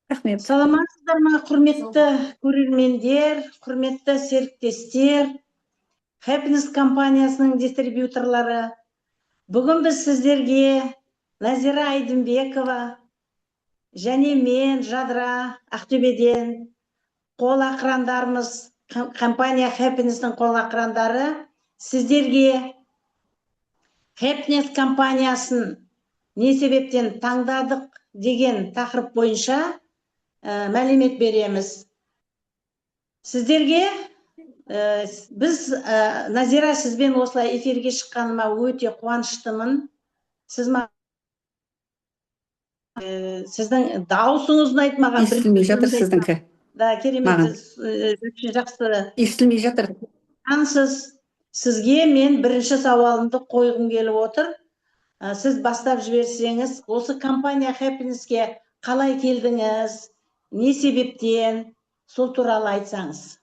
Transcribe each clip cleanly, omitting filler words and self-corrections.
Рахмет. Саламатсыздар ма, құрметті көрермендер, құрметті серіктестер, Happiness компаниясының дистрибьюторлары. Бүгін біз сіздерге Назира Айдынбекова және мен Жадыра Ақтөбеден қол ақырандарымыз, компания Happiness'ның қол ақырандары сіздерге Happiness компаниясын не себептен таңдадық деген тақырып бойынша мәлімет береміз. Сіздерге біз Назира сізбен осылай эфирге шыққаныма өте қуаныштымын. Сіздің дауысыңыз ұнайды маған. Естілмей жатыр сіздіңкі. Да, керемет. Жақсы. Естілмей жатыр. Сізге мен бірінші сауалымды қойғым келіп отыр. Сіз бастап жіберсеңіз, осы компания Happiness'ке қалай келдіңіз, не себептен, сол туралы айтсаңыз.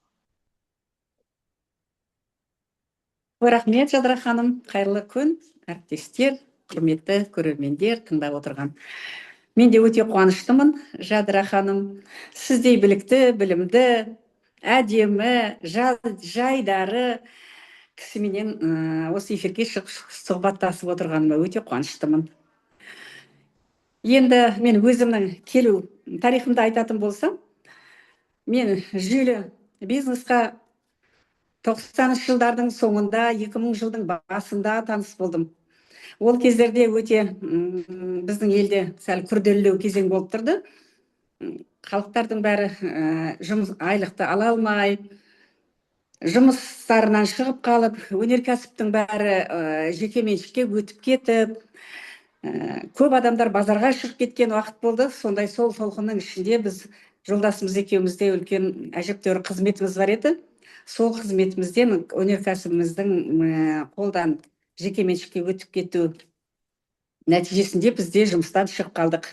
Рахмет, Жадыра ханым. Қайырлы күн, әріптестер, құрметті көрермендер, тыңдап отырған. Мен де өте қуаныштымын, Жадыра ханым. Сіздей білікті, білімді, әдемі, жайдары кісіменен осы эфирге сұхбаттасып отырғаныма өте қуаныштымын. Енді мен өзімнің келу тарихымды айтатын болсам, мен жүйелі бизнесқа 90-шы жылдардың соңында, 2000 жылдың басында таныс болдым. Ол кездерде өте біздің елде сәл күрделілеу кезең болып тұрды. Халықтардың бәрі айлықты ала алмай, жұмыстарынан шығып қалып, өнеркәсіптің бәрі жекеменшікке өтіп кетіп, көп адамдар базарға шығып кеткен уақыт болды. Сондай сол толқынның ішінде біз жолдасымыз екеумізде үлкен әжептәуір қызметіміз бар еді. Сол қызметімізден өнеркәсібіміздің қолдан жекеменшікке өтіп кету нәтижесінде бізде жұмыстан шығып қалдық.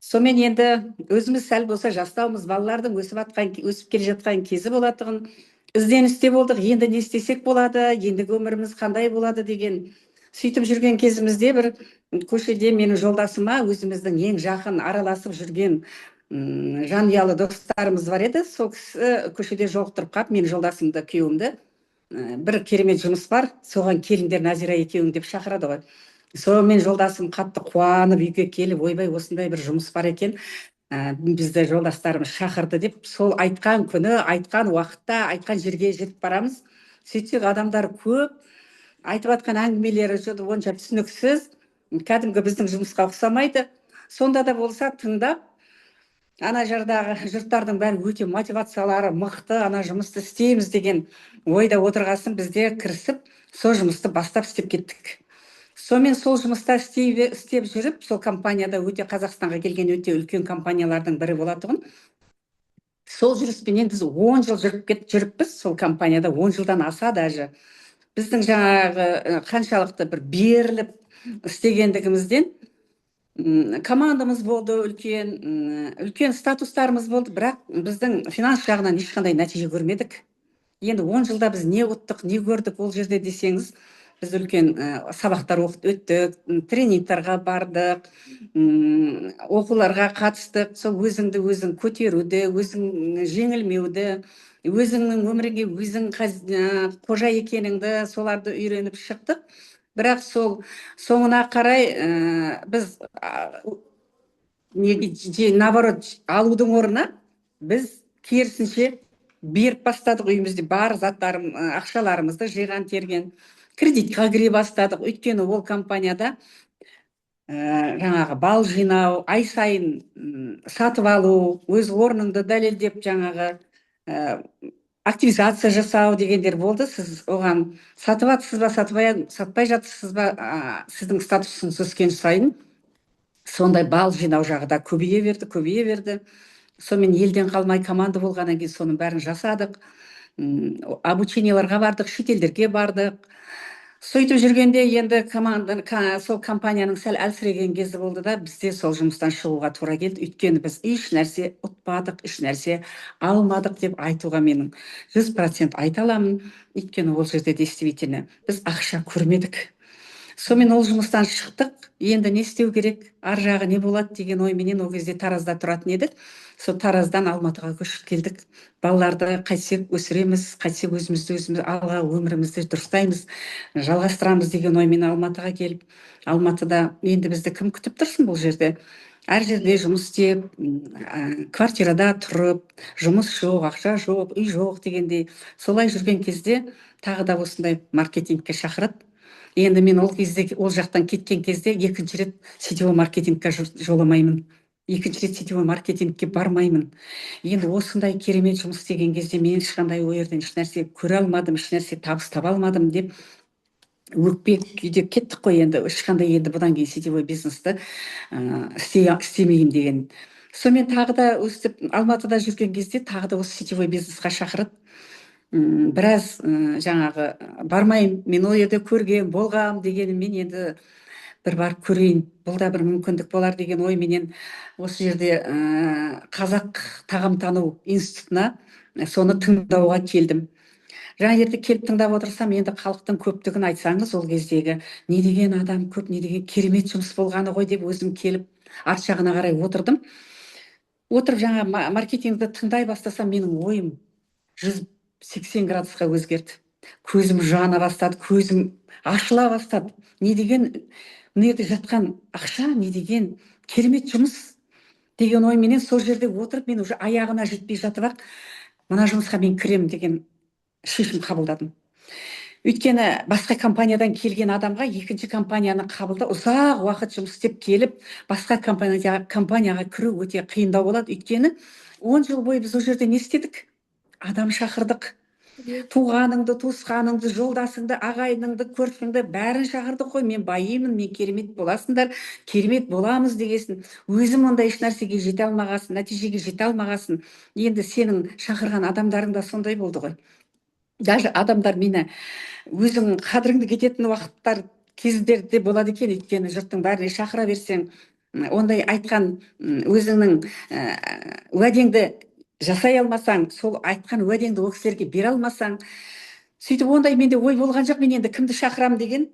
Сонымен енді өзіміз сәл болса жастаумыз, балалардың өсіп келе жатқан кезі болатығын ізденісте болдық. Енді не істесек болады, ендігі өміріміз қандай болады деген сөйтіп жүрген кезімізде бір көшеде менің жолдасыма өзіміздің ең жақын араласып жүрген жанұялы достарымыз бар еді. Сол кісі көшеде жолықтырып қалып, мен жолдасымды, күйеуімді, бір керемет жұмыс бар, соған келіңдер Назира екеуің деп шақырады ғой. Сонымен жолдасым қатты қуанып үйге келіп, ойбай осындай бір жұмыс бар екен, бізді жолдастарымыз шақырды деп, сол айтқан күні, айтқан уақытта, айтқан жерге жетіп барамыз. Сөйтсек адамдар көп, айтып жатқан әңгімелері онша түсініксіз, кәдімгі біздің жұмысқа ұқсамайды. Сонда да болса тыңдап, ана жердегі жұрттардың бәрі өте мотивациялары мықты, ана жұмысты істейміз деген ойда отырғасын бізде кірісіп, сол жұмысты бастап істеп кеттік. Сонымен сол жұмыста істеп жүріп, сол компанияда өте Қазақстанға келген өте үлкен компаниялардың бірі болатығын. Сол жүріспенен біз 10 жыл жүріппіз, сол компанияда 10 жылдан аса даже. Біздің жаңағы қаншалықты бір беріліп істегендігімізден командамыз болды, үлкен статустарымыз болды, бірақ біздің финанс жағынан ешқандай нәтиже көрмедік. Енді 10 жылда біз не ұттық, не көрдік ол жерде десеңіз, біз үлкен сабақтар өттік, тренингтарға бардық, оқуларға қатыстық. Сол өзіңді өзің көтеруді, өзің жеңілмеуді, өзіңнің өмірге өзің қожа екеніңді, соларды үйреніп шықтық. Бірақ сол соңына қарай біз наоборот алудың орнына біз керісінше беріп бастадық. Үйімізде бар заттарым, ақшаларымызды жиған терген кредитқа кіре бастадық. Өйткені ол компанияда жаңағы бал жинау, ай сайын сатып алу, өз орныңды дәлелдеп жаңағы активизация жасау дегендер болды. Сіз оған сатып атсыз ба, сатпай жатсыз ба, сіздің статусыңыз өскен сайын сондай бал жинау жағы да көбейе берді. Сонымен елден қалмай команда болғаннан кейін соның бәрін жасадық. Обученияларға бардық, шетелдерге бардық. Сөйтіп жүргенде енді сол компанияның сәл әлсіреген кезі болды да, бізде сол жұмыстан шығуға тура келді. Өйткені біз еш нәрсе ұтпадық, еш нәрсе алмадық деп айтуға менің 100% айта аламын. Өйткені ол жерде действительно біз ақша көрмедік. Сонымен ол жұмыстан шықтық. Енді не істеу керек, ар жағы не болады деген ойменен ол кезде Таразда тұратын едік. Сол Тараздан Алматыға көшіп келдік. Балаларды қайтсек өсіреміз, қайтсек өзімізді өзіміз алға өмірімізді дұрыстаймыз, жалғастырамыз деген оймен Алматыға келіп, Алматыда енді бізді кім күтіп тұрсын бұл жерде? Әр жерде жұмыс істеп, квартирада тұрып, жұмыс жоқ, ақша жоқ, үй жоқ дегендей. Солай жүрген кезде тағы да осындай маркетингке шақырады. Енді мен ол кезде, ол жақтан кеткен кезде екінші рет сетевой маркетингке жоламаймын. Екінші рет сетевой маркетингке бармаймын. Енді осындай керемет жұмыс істеген кезде мен ешқандай ол жерден ешнәрсе көре алмадым, ешнәрсе табыс таба алмадым деп өкпе күйде кеттік қой. Енді ешқандай енді бұдан кейін сетевой бизнесті істемеймін деген. Сонымен тағы да өстіп Алматыда жүрген кезде тағы да осы сетевой бизнесқа шақырады. Біраз жаңағы бармайым, мен ол жерде көрген болғам дегеніммен енді бір барып көрейін, бұл да бір мүмкіндік болар деген ойменен осы жерде қазақ тағамтану институтына соны тыңдауға келдім. Жаңа жерде келіп тыңдап отырсам, енді халықтың көптігін айтсаңыз, ол кездегі не деген адам көп, не деген керемет жұмыс болғаны ғой деп өзім келіп арт жағына қарай отырдым. Отырып жаңа маркетингді тыңдай бастасам, менің ойым 180 градусқа өзгерді. Көзім жана бастады, көзім ашыла бастады. Не деген мына жерде жатқан ақша, не деген керемет жұмыс деген ойменен сол жерде отырып, мен уже аяғына жетпей жатып ақ, мына жұмысқа мен кірем деген шешім қабылдадым. Өйткені басқа компаниядан келген адамға екінші компанияны қабылдау, ұзақ уақыт жұмыс істеп келіп, басқа компанияға кіру өте қиындау болады. Өйткені 10 жыл бойы біз ол жерде не істедік? Адам шақырдық. Туғаныңды, туысқаныңды, жолдасыңды, ағайыныңды, көршіңді бәрін шақырдық қой. Мен байимын, мен керемет боласыңдар, керемет боламыз дегесін. Өзім ондай ешнәрсеге жете алмағасын, нәтижеге жете алмағасын. Енді сенің шақырған адамдарың да сондай болды ғой. Даже адамдар мені өзің қадіріңді кететін уақыттар, кездерде болады екен. Өйткені жұрттың бәріне шақыра берсең, ондай айтқан өзіңнің уәдеңді жасай алмасаң, сол айтқан уәдеңді ол кісілерге бере алмасаң, сөйтіп ондай менде ой болған жоқ. Мен енді кімді шақырам деген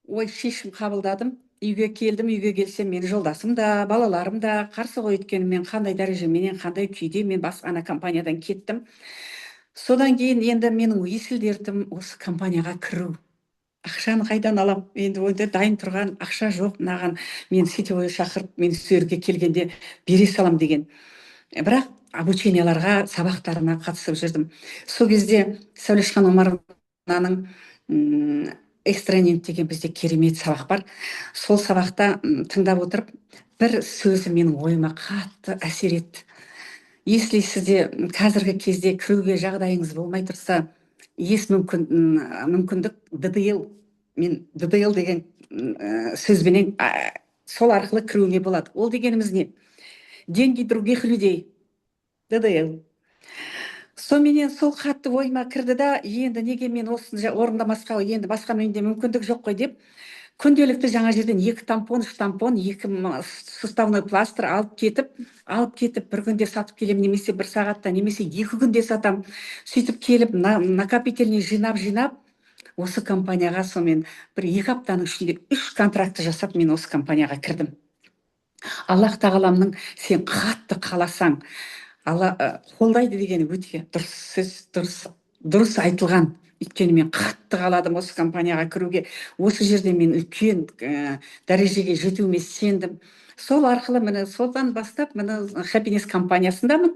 ой шешім қабылдадым. Үйге келдім. Үйге келсем, мен жолдасым да, балаларым да қарсы ғой. Өйткені мен қандай дәрежеменен, қандай күйде мен басқа компаниядан кеттім. Содан кейін енді менің есіл дертім осы компанияға кіру. Ақшаны қайдан алам? Енді онда дайын тұрған ақша жоқ мынаған. Мен сетевой шақырып, мен сөзге келгенде бере салам деген. Бірақ обученияларға, сабақтарына қатысып жүрдім. Сол кезде Сәулешхан Омарованың экстренинг деген бізде керемет сабақ бар. Сол сабақта тыңдап отырып, бір сөзі менің ойыма қатты әсер етті. Если сізде қазіргі кезде кіруге жағдайыңыз болмай тұрса, мүмкіндік ДДЛ, мен ДДЛ деген сөзбенен сол арқылы кіруге болады. Ол дегеніміз не? Деньги других людей. ДДЛ. Сонымен сол қатты ойыма кірді да, енді неге мен осыны орындамасқа, енді басқа менде мүмкіндік жоқ қой деп, күнделікті жаңа жерден 2 тампон, 3 тампон, 2 суставной пластыр алып кетіп, бір күнде сатып келем, немесе бір сағатта, немесе 2 күнде сатам. Сөйтіп келіп, накопительный жинап, осы компанияға сонымен бір 2 аптаның ішінде 3 контракты жасап, мен осы компанияға кірдім. Аллах тағаламның сен қатты қаласаң, Алла қолдайды деген өте дұрыс сөз, дұрыс айтылған. Өйткені мен қатты қаладым осы компанияға кіруге. Осы жерде мен үлкен дәрежеге жетуіме сендім. Сол арқылы міне содан бастап міне Happiness компаниясындамын.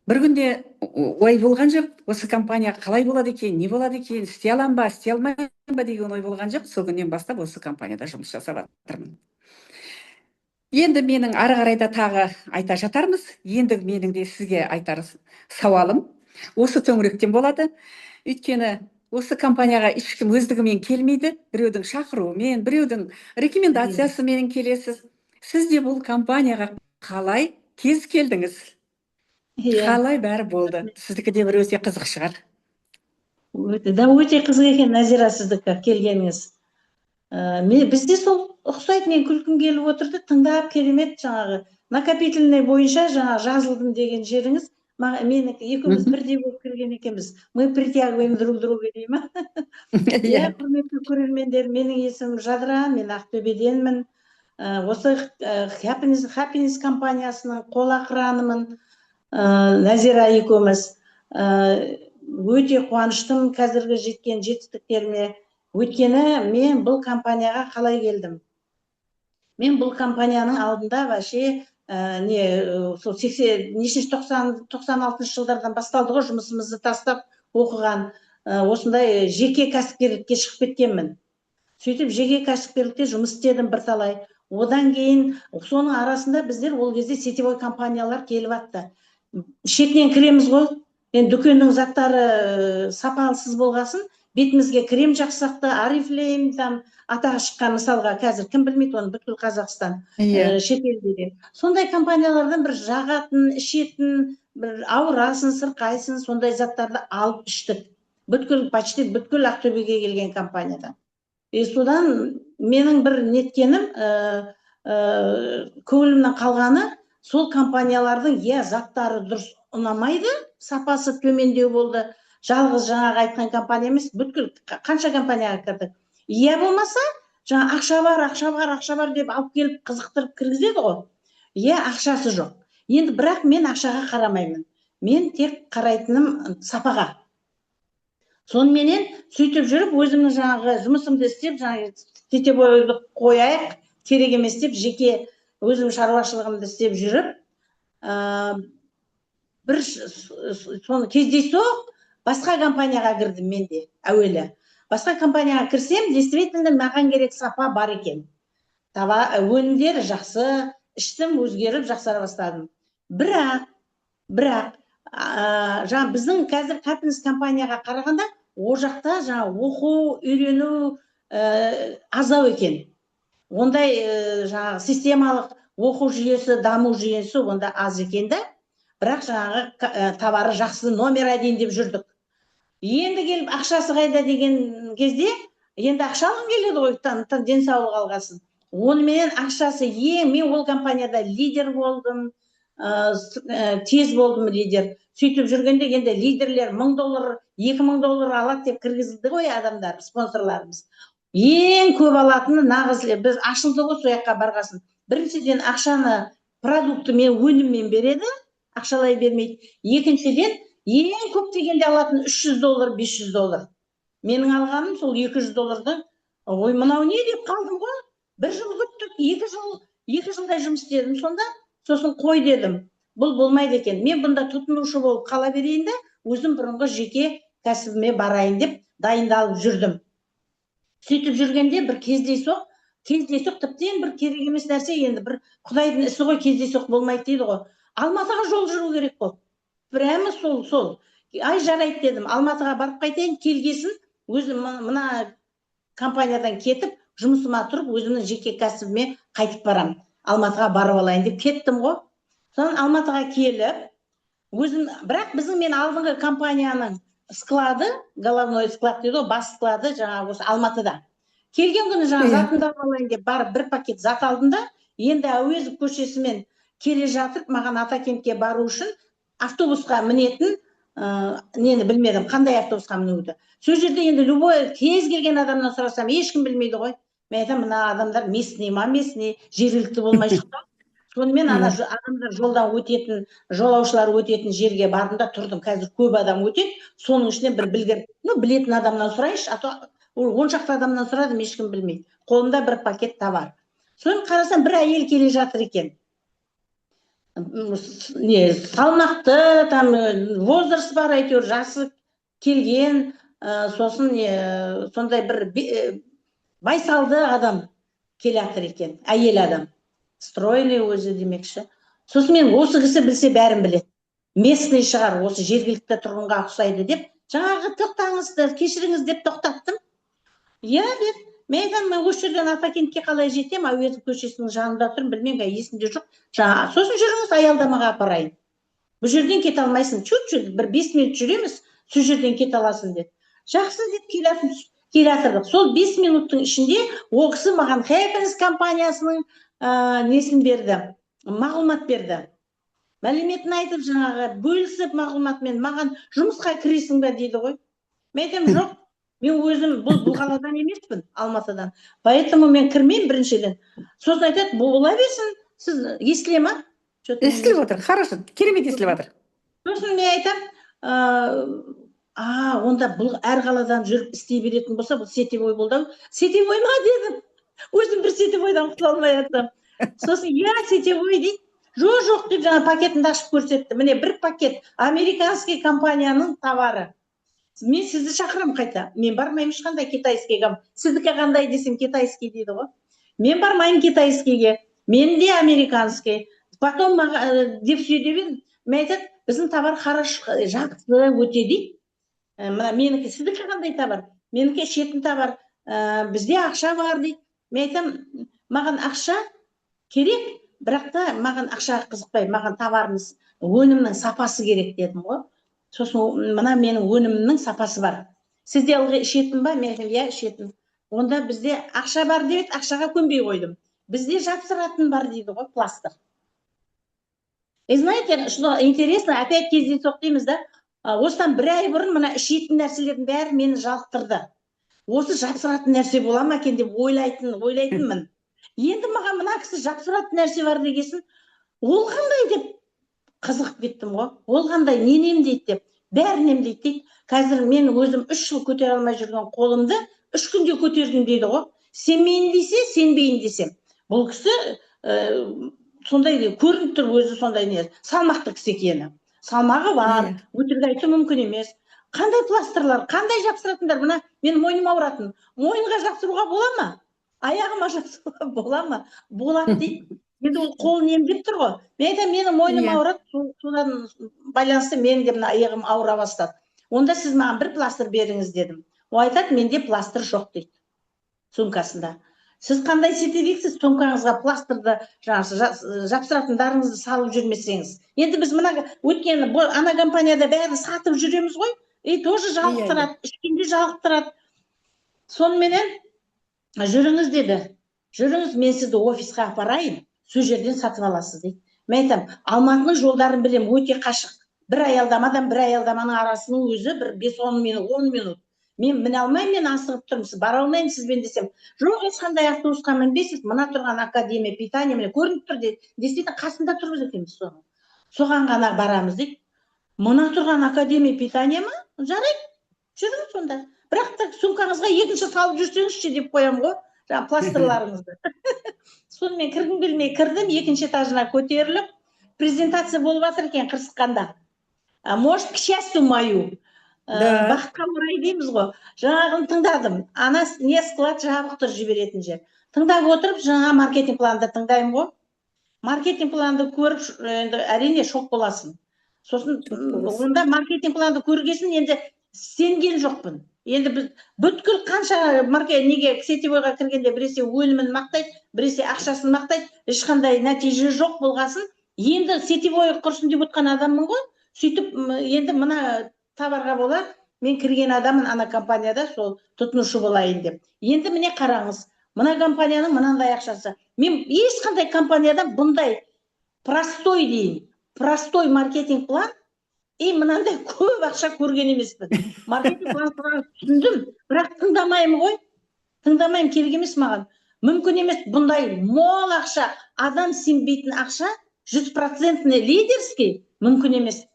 Бір күнде ой болған жоқ, осы компания қалай болады екен, не болады екен, істей алам ба, істей алмаймын ба деген ой болған жоқ. Сол күннен бастап осы компанияда жұмыс жасап жатырмын. Енді менің ары қарайда тағы айта жатармыз. Енді менің де сізге айтар сауалым осы төңіректен болады. Өйткені осы компанияға ешкім өздігімен келмейді. Біреудің шақыруымен, біреудің рекомендациясымен келесіз. Сіз де бұл компанияға қалай тез келдіңіз? Қалай бәрі болды? Сіздікі де бір өте қызық шығар. Өте қызық екен, Назира, сіздікі келгеніңіз. Бізде сол ұқсайды, мен күлкім келіп отырды, тыңдап керемет жаңағы накопительный бойынша жаңағы жазылдым деген жеріңіз Мен екеуміз бірдей болып кірген екенбіз. Мы притягиваем друг друга дей ма? Иә. Құрметті көрермендер, менің есімім Жадыра, мен Ақтөбеденмін. Осы Happiness компаниясының қолақыранымын, Назира екеуміз. Өте қуаныштымын қазіргі жеткен жетістіктеріме. Өйткені мен бұл компанияға қалай келдім? Мен бұл компанияның алдында вообще сол 96 жылдардан басталды ғой, жұмысымызды тастап оқыған, осындай жеке кәсіпкерлікке шығып кеткенмін. Сөйтіп жеке кәсіпкерлікте жұмыс істедім бірталай. Одан кейін соның арасында біздер ол кезде сетевой компаниялар келіп атты. Шетінен кіреміз ғой, дүкеннің заттары сапасыз болғасын, бетімізге крем жақсақты, Арифлейм, атағы шыққан, мысалға қазір кім білмейді оны, бүткіл Қазақстан, шетелде де. Сондай компаниялардан бір жағатын, ішетін, бір ауырасын, сырқайсын, сондай заттарды алып іштік. Почти бүткіл Ақтөбеге келген компаниядан. Содан менің бір неткенім, көңілімнен қалғаны, сол компаниялардың заттары дұрыс ұнамайды, сапасы төмендеу болды. Жалғыз жаңағы айтқан компания емес, бүткіл қанша компанияға кірдік. Болмаса, жаңа ақша бар деп алып келіп қызықтырып кіргізеді ғой. Ақшасы жоқ. Енді бірақ мен ақшаға қарамаймын. Мен тек қарайтыным сапаға. Сонымен сөйтіп жүріп, өзімнің жаңағы жұмысымды істеп, жаңағы сетевойды қояйық, керек емес деп, жеке өзім шаруашылығымды істеп жүріп, бір соны кездейсоқ басқа компанияға кірдім мен де әуелі. Басқа компанияға кірсем, действительно маған керек сапа бар екен. Өнімдері жақсы, іштім, өзгеріп, жақсара бастадым. Бірақ жаңа біздің қазір Happiness компанияға қарағанда, о жақта жаңа оқу, үйрену азау екен. Ондай жаңағы системалық оқу жүйесі, даму жүйесі онда аз екен де. Бірақ жаңағы товары жақсы, номер 1 деп жүрдік. Енді келіп ақшасы қайда деген кезде, енді ақша алғым келеді ғой, денсаулық алғасын. Онымен ақшасы мен ол компанияда лидер болдым, тез болдым лидер. Сөйтіп жүргенде енді лидерлер $1000, $2000 алады деп кіргізілді ғой адамдар, спонсорларымыз. Ең көп алатыны нағыз, біз ашылды ғой сояққа барғасын. Біріншіден ақшаны продукты мен өніммен береді, ақшалай бермейді. Екіншіден, ең көп дегенде алатын $300, $500. Менің алғаным сол $200-ды. Ой, мынау не деп қалдым ғой? 1 жыл күттік, 2 жылдай жұмыс істедім сонда. Сосын қой дедім. Бұл болмайды екен. Мен бұнда тұтынушы болып қала берейін де, өзім бұрынғы жеке кәсібіме барайын деп дайындалып жүрдім. Сөйтіп жүргенде бір кездейсоқ тіптен бір керек емес нәрсе, енді бір Құдайдың ісі ғой, кездейсоқ болмайды дейді ғой. Алматыға жол жүру керек болды. Прямо сол. Ай, жарайды дедім. Алматыға барып қайтайын, келгесін өзім мына компаниядан кетіп, жұмысыма тұрып, өзімнің жеке кәсібіме қайтып барам. Алматыға барып алайын деп кеттім ғой. Содан Алматыға келіп, бірақ біздің мен алдыңғы компанияның склады, головной склад дейді ғой, бас склады жаңағы осы Алматыда. Келген күні жаңа затымды алайын деп барып бір пакет зат алдым да, енді Әуезов көшесімен келе жатып, маған Атакентке бару үшін автобусқа мінетін, нені білмедім, қандай автобусқа мінуді. Сол жерде енді любой кез келген адамнан сұрасам, ешкім білмейді ғой. Мен айтам, мына адамдар местный, жергілікті болмай шықты. Сонымен адамдар жолдан өтетін, жолаушылар өтетін жерге бардым да тұрдым. Қазір көп адам өтеді, соның ішінен бір білетін адамнан сұрайыншы, а то 10 шақты адамнан сұрадым, ешкім білмейді. Қолымда бір пакет товар. Соны қарасам, бір әйел келе жатыр екен. Салмақты, возраст бар, әйтеуір жасы келген, сосын сондай бір байсалды адам келе жатыр екен, әйел адам. Стройный өзі демекші. Сосын мен осы кісі білсе бәрін біледі. Местный шығар, осы жергілікті тұрғынға ұқсайды деп, жаңағы тоқтаңыздар, кешіріңіз деп тоқтаттым. Деп, мен осы жерден Атакентке қалай жетем, Әуезов көшесінің жанында тұрмын, білмеймін, есімде жоқ. Сосын жүріңіз, аялдамаға апарайын. Бұл жерден кете алмайсың, чуть-чуть, бір 5 минут жүреміз, сол жерден кете аласың деді. Жақсы деп келе жатырдық. Сол 5 минуттың ішінде ол кісі маған Happiness компаниясының несін берді, мағлұмат берді. мәліметін айтып жаңағы бөлісіп мағлұматымен маған жұмысқа кіресің бе дейді ғой. Мен айтамын жоқ, мен өзім бұл қаладан емеспін, Алматыдан. Поэтому мен кірмеймін біріншіден. Сосын айтады, бола берсін, сіз естіле ма? Естіліп отыр, хорошо, керемет естіліп отыр. Сосын мен айтамын, онда бұл әр қаладан жүріп істей беретін болса, бұл сетевой болды. Сетевой ма дедім. Өзім бір сетевойдан құтыла алмай жатсам. Сосын сетевой дейді. Жоқ деп жаңа пакетімді ашып көрсетті. Міне бір пакет американский компанияның товары. Мен сізді шақырам қайта. Мен бармаймын ешқандай китайскийге. Сіздікі қандай десем китайский дейді ғой. Мен бармаймын китайскийге. Мен де американский. Потом деп сөйлеп едім. Мен айтады, біздің товар хорошо, жақсы өте дейді. Мына менікі, сіздікі қандай товар? Менікі шетін товар. Бізде ақша бар дейді. Мен айтамын, маған ақша керек, бірақ та маған ақша қызықпай, маған товарымыз, өнімнің сапасы керек дедім ғой. Сосын мына менің өнімімнің сапасы бар. Сізде ылғи ішетін ба? Мен айтамын, ішетін. Онда бізде ақша бар деп, ақшаға көнбей қойдым. Бізде жапсыратын бар дейді ғой, пластыр. И знаете, что интересно, опять кездейсоқ дейміз да, осыдан бір ай бұрын мына ішетін нәрселердің бәрі мені жалықтырды. Осы жапсыратын нәрсе бола ма екен деп ойлайтынмын. Енді маған мына кісі жапсыратын нәрсе бар дегесін, ол қандай деп қызығып кеттім ғой. Ол қандай, нені емдейді деп, бәрін емдейді дейді. Қазір мен өзім 3 жыл көтере алмай жүрген қолымды 3 күнде көтердім дейді ғой. Сенбейін десе, сенбейін десем. Бұл кісі сондай көрініп тұр, өзі сондай не, салмақты кісі екені. Салмағы бар, өтірік айту мүмкін емес. Қандай пластырлар, қандай жапсыратындар, мына мен мойным ауыратын. Мойынға жапсыруға бола ма? Аяғыма жапсыруға бола ма? Болады дейді. Енді ол қолын емдеп тұр ғой. Мен айтамын, менің мойным ауырады, содан байланысты менің де мына аяғым ауыра бастады. Онда сіз маған бір пластыр беріңіз дедім. Ол айтады, менде пластыр жоқ дейді. Сумкасында. Сіз қандай сетевиксіз, сумкаңызға пластырды, жапсыратындарыңызды салып жүрмесеңіз. Енді біз мына өткен ана компанияда бәрін сатып жүреміз ғой. Тоже жалықтырады, ішкенде жалықтырады. Соныменен жүріңіз деді. Жүріңіз, мен сізді офисқа апарайын, сол жерден сатып аласыз дейді. Мен айтам, Алматының жолдарын білем, өте қашық. Бір аялдамадан бір аялдаманың арасының өзі бір 5-10 минут, 10 минут. Мен міне алмаймын, мен асығып тұрмын, бара алмаймын сізбен десем. Жоқ, ешқандай автобусқа мінбейсіз, мына тұрған академия питания міне көрініп тұр дейді. Действительно қасында тұрмыз екенбіз соны. Соған ғана барамыз дейді. Мына тұрған академия питания ма? Жарайды, жүріңіз сонда. Бірақ та сумкаңызға екінші салып жүрсеңізші деп қоям ғой, жаңа пластырларыңызды. Сонымен кіргім келмей кірдім, екінші этажына көтеріліп, презентация болып жатыр екен қырсыққанда. Может, к счастью мою. Бақытқа орай дейміз ғой. Жаңағын тыңдадым. Ана не склад жабық тұр жіберетін жер. Тыңдап отырып, жаңа маркетинг планды тыңдаймын ғой. Маркетинг планды көріп, әрине шок боласың. Сосын онда маркетинг планды көргесін енді сенген жоқпын. Енді біз бүткіл қанша неге сетевойға кіргенде біресе өлімін мақтайды, біресе ақшасын мақтайды, ешқандай нәтиже жоқ болғасын. Енді сетевой құрсын деп отқан адаммын ғой. Сөйтіп, енді мына товарға болар, мен кірген адамын ана компанияда сол тұтынушы болайын деп. Енді міне қараңыз, мына компанияның мынандай ақшасы. Мен ешқандай компанияда бұндай простой дейін, простой маркетинг план, мынандай көп ақша көрген емеспін. Маркетинг план түсіндім, бірақ тыңдамаймын ғой. Тыңдамаймын, керек емес маған. Мүмкін емес бұндай мол ақша, адам сенбейтін ақша, 100% лидерский, мүмкін емес.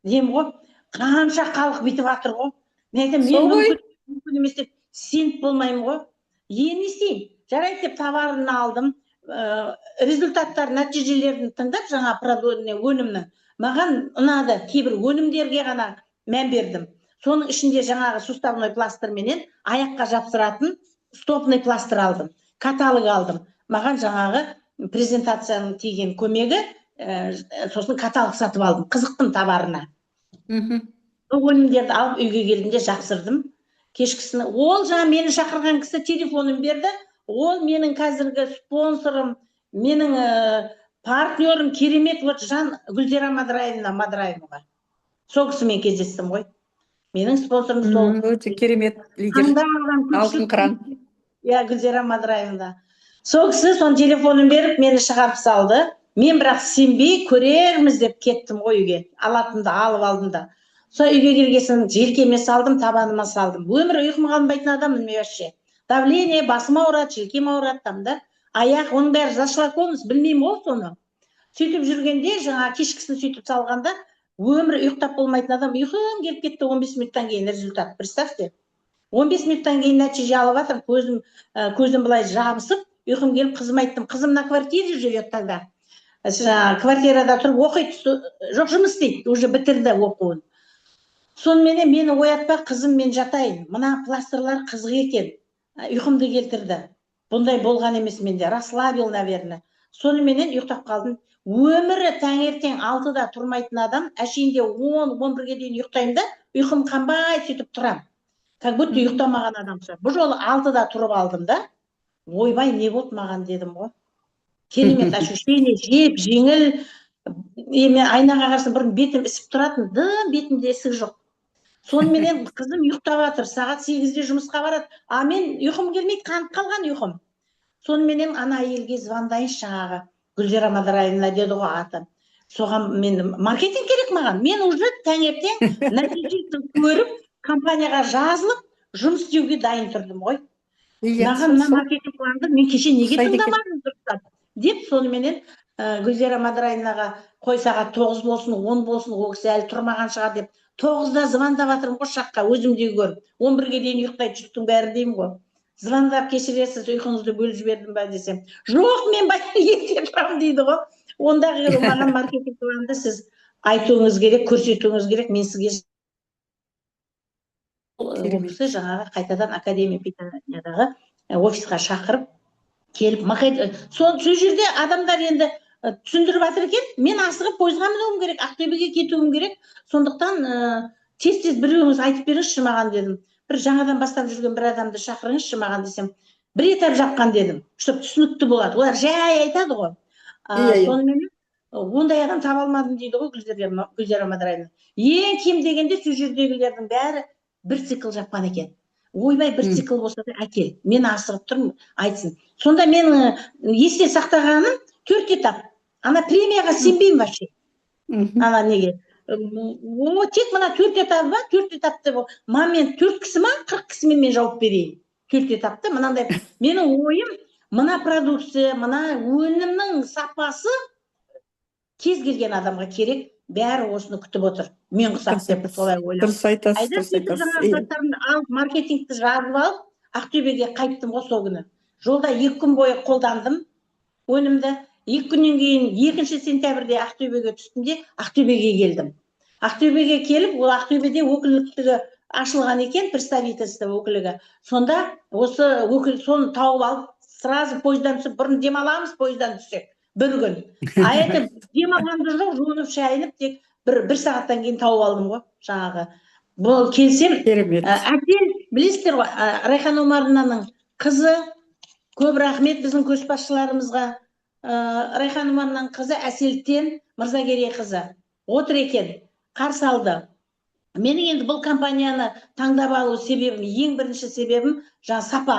Деймін ғой. Қанша халық бүйтіп жатыр ғой. Мен айтамын, мен мүмкін емес деп сеніп болмаймын ғой. Не істеймін? Жарайды деп товарын алдым, результаттар, нәтижелерін тыңдап, жаңа өнімнің. Маған ұнады, кейбір өнімдерге ғана мән бердім. Соның ішінде жаңағы суставной пластыр менен аяққа жапсыратын стопный пластыр алдым, каталог алдым. Маған жаңағы презентацияның тиген көмегі, сосын каталог сатып алдым. Қызықтым товарына. Өнімдерді алып үйге келдімде жапсырдым. Кешкісін ол жаңа мені шақырған кісі телефонын берді. Ол менің қазіргі спонсорым, менің партнерім керемет жан Гүлзира Мадраевна. Сол кісімен кездестім ғой. Менің спонсорым сол. Өте керемет лидер. Алтын қыран. Гүлзира Мадраевна. Сол кісі сон телефонын беріп мені шығарып салды. Мен бірақ сенбей көрерміз деп кеттім ғой үйге. Алатынды алып алдым да. Сол үйге келгесін желкеме салдым, табаныма салдым. Өмір ұйқым қалмайтын адаммын мен вообще. Давление, басым ауырады, желкем ауырады там да. Аяқ, оның бәрі зашлакомыз, білмеймін ғой соны. Сөйтіп жүргенде, жаңа кешкісін сөйтіп салғанда, өмір ұйықтап болмайтын адам, ұйқым келіп кетті 15 минуттан кейін результат. Представьте. 15 минуттан кейін нәтиже алып жатыр, көзім былай жабысып, ұйқым келіп қызым айттым. Қызым на квартире живет тогда. Квартирада тұрып оқиды, жоқ жұмыс істейді, уже бітірді оқуын. Сонымен мені оятпа, қызым, мен жатайын. Мына пластырлар қызық екен. Ұйқымды келтірді. Бұндай болған емес менде, расслабил, наверное. Соныменен ұйықтап қалдым. Өмірі таңертең 6-да тұрмайтын адам, әшейінде 10-11-ге дейін ұйықтаймын да, ұйқым қанбай сөйтіп тұрам. Как будто ұйықтамаған адамша. Бұл жолы 6-да тұрып алдым да, ойбай, не болды маған дедім ғой. Керемет ощущение, жеп, жеңіл. Мен айнаға қарасам бұрын бетім ісіп тұратын, бетімде ісік жоқ. Соныменен қызым ұйықтап жатыр, сағат 8-де жұмысқа барады. А мен ұйқым келмейді, қанып қалған ұйқым. Сонымен ана әйелге звондайыншы жаңағы Гүлзира Мадраевна деді ғой аты. Соған мен маркетинг керек маған. Мен уже таңертең нәтижесін көріп, компанияға жазылып, жұмыс істеуге дайын тұрдым ғой. Маған маркетинг планды мен кеше неге тыңдамадым дұрыстап деп, соныменен Гүлзира Мадраевнаға қой сағат 9 болсын, 10 болсын, ол кісі әлі тұрмаған шығар деп 9-да звондап жатырмын ғой шаққа, өзімдей көріп. 11-ге дейін ұйықтайды жұрттың бәрі деймін ғой. Звондап кешіресіз, ұйқыңызды бөліп жібердім ба десем, жоқ, мен ерте тұрамын дейді ғой. Ондағы маған маркетинг планды сіз айтуыңыз керек, көрсетуіңіз керек, мен сізге ол кісі жаңағы қайтадан Академия питаниядағы офисқа шақырып келіп, сол жерде адамдар енді түсіндіріп жатыр екен, мен асығып пойызға мінуім керек, Ақтөбеге кетуім керек, сондықтан тез-тез біреуіңіз айтып беріңізші маған дедім. Бір жаңадан бастап жүрген бір адамды шақырыңызшы маған десем, бір этап жапқан дедім, чтобы түсінікті болады. Олар жай айтады ғой. Сонымен ондай адам таба алмадым дейді ғой Гүлзира Мадраевна. Ең кем дегенде сол жердегілердің бәрі бір цикл жапқан екен. Ойбай, бір цикл болса да әкел. Мен асығып тұрмын, айтсын. Сонда мен есте сақтағаным 4 этап. Ана премияға сенбеймін вообще. Ана неге? Тек мына 4 этап ба? 4 этапты момент 4 кісі ма? 40 кісімен мен жауап берейін. 4 этапты. Мынандай менің ойым, мына продукция, мына өнімнің сапасы кез келген адамға керек. Бәрі осыны күтіп отыр. Мен құсап деп солай ойлап. Дұрыс айтасыз, дұрыс айтасыз. Алып, маркетингті жазып алып, Ақтөбеге қайттым ғой сол күні. Жолда 2 күн бойы қолдандым өнімді. 2 күннен кейін 2 сентябрьде Ақтөбеге түстім де, Ақтөбеге келдім. Ақтөбеге келіп, ол Ақтөбеде өкілдігі ашылған екен, представительство өкілігі. Сонда осы өкіл соны тауып алып, сразу пойыздан түсіп, бұрын демаламыз пойыздан түссек. бір күн. Айты демалғанды жоқ, жуынып шайынып тек бір сағаттан кейін тауып алдым ғой жаңағы. Бұл келсем, әкел, білесіздер ғой, Райхан Омаровнаның қызы, көп рахмет біздің көшбасшыларымызға. Райхан Омаровнаның қызы Әселтен Мырзагерей қызы отыр екен, қарсы алды. Менің енді бұл компанияны таңдап алу себебім, ең бірінші себебім жаңа сапа,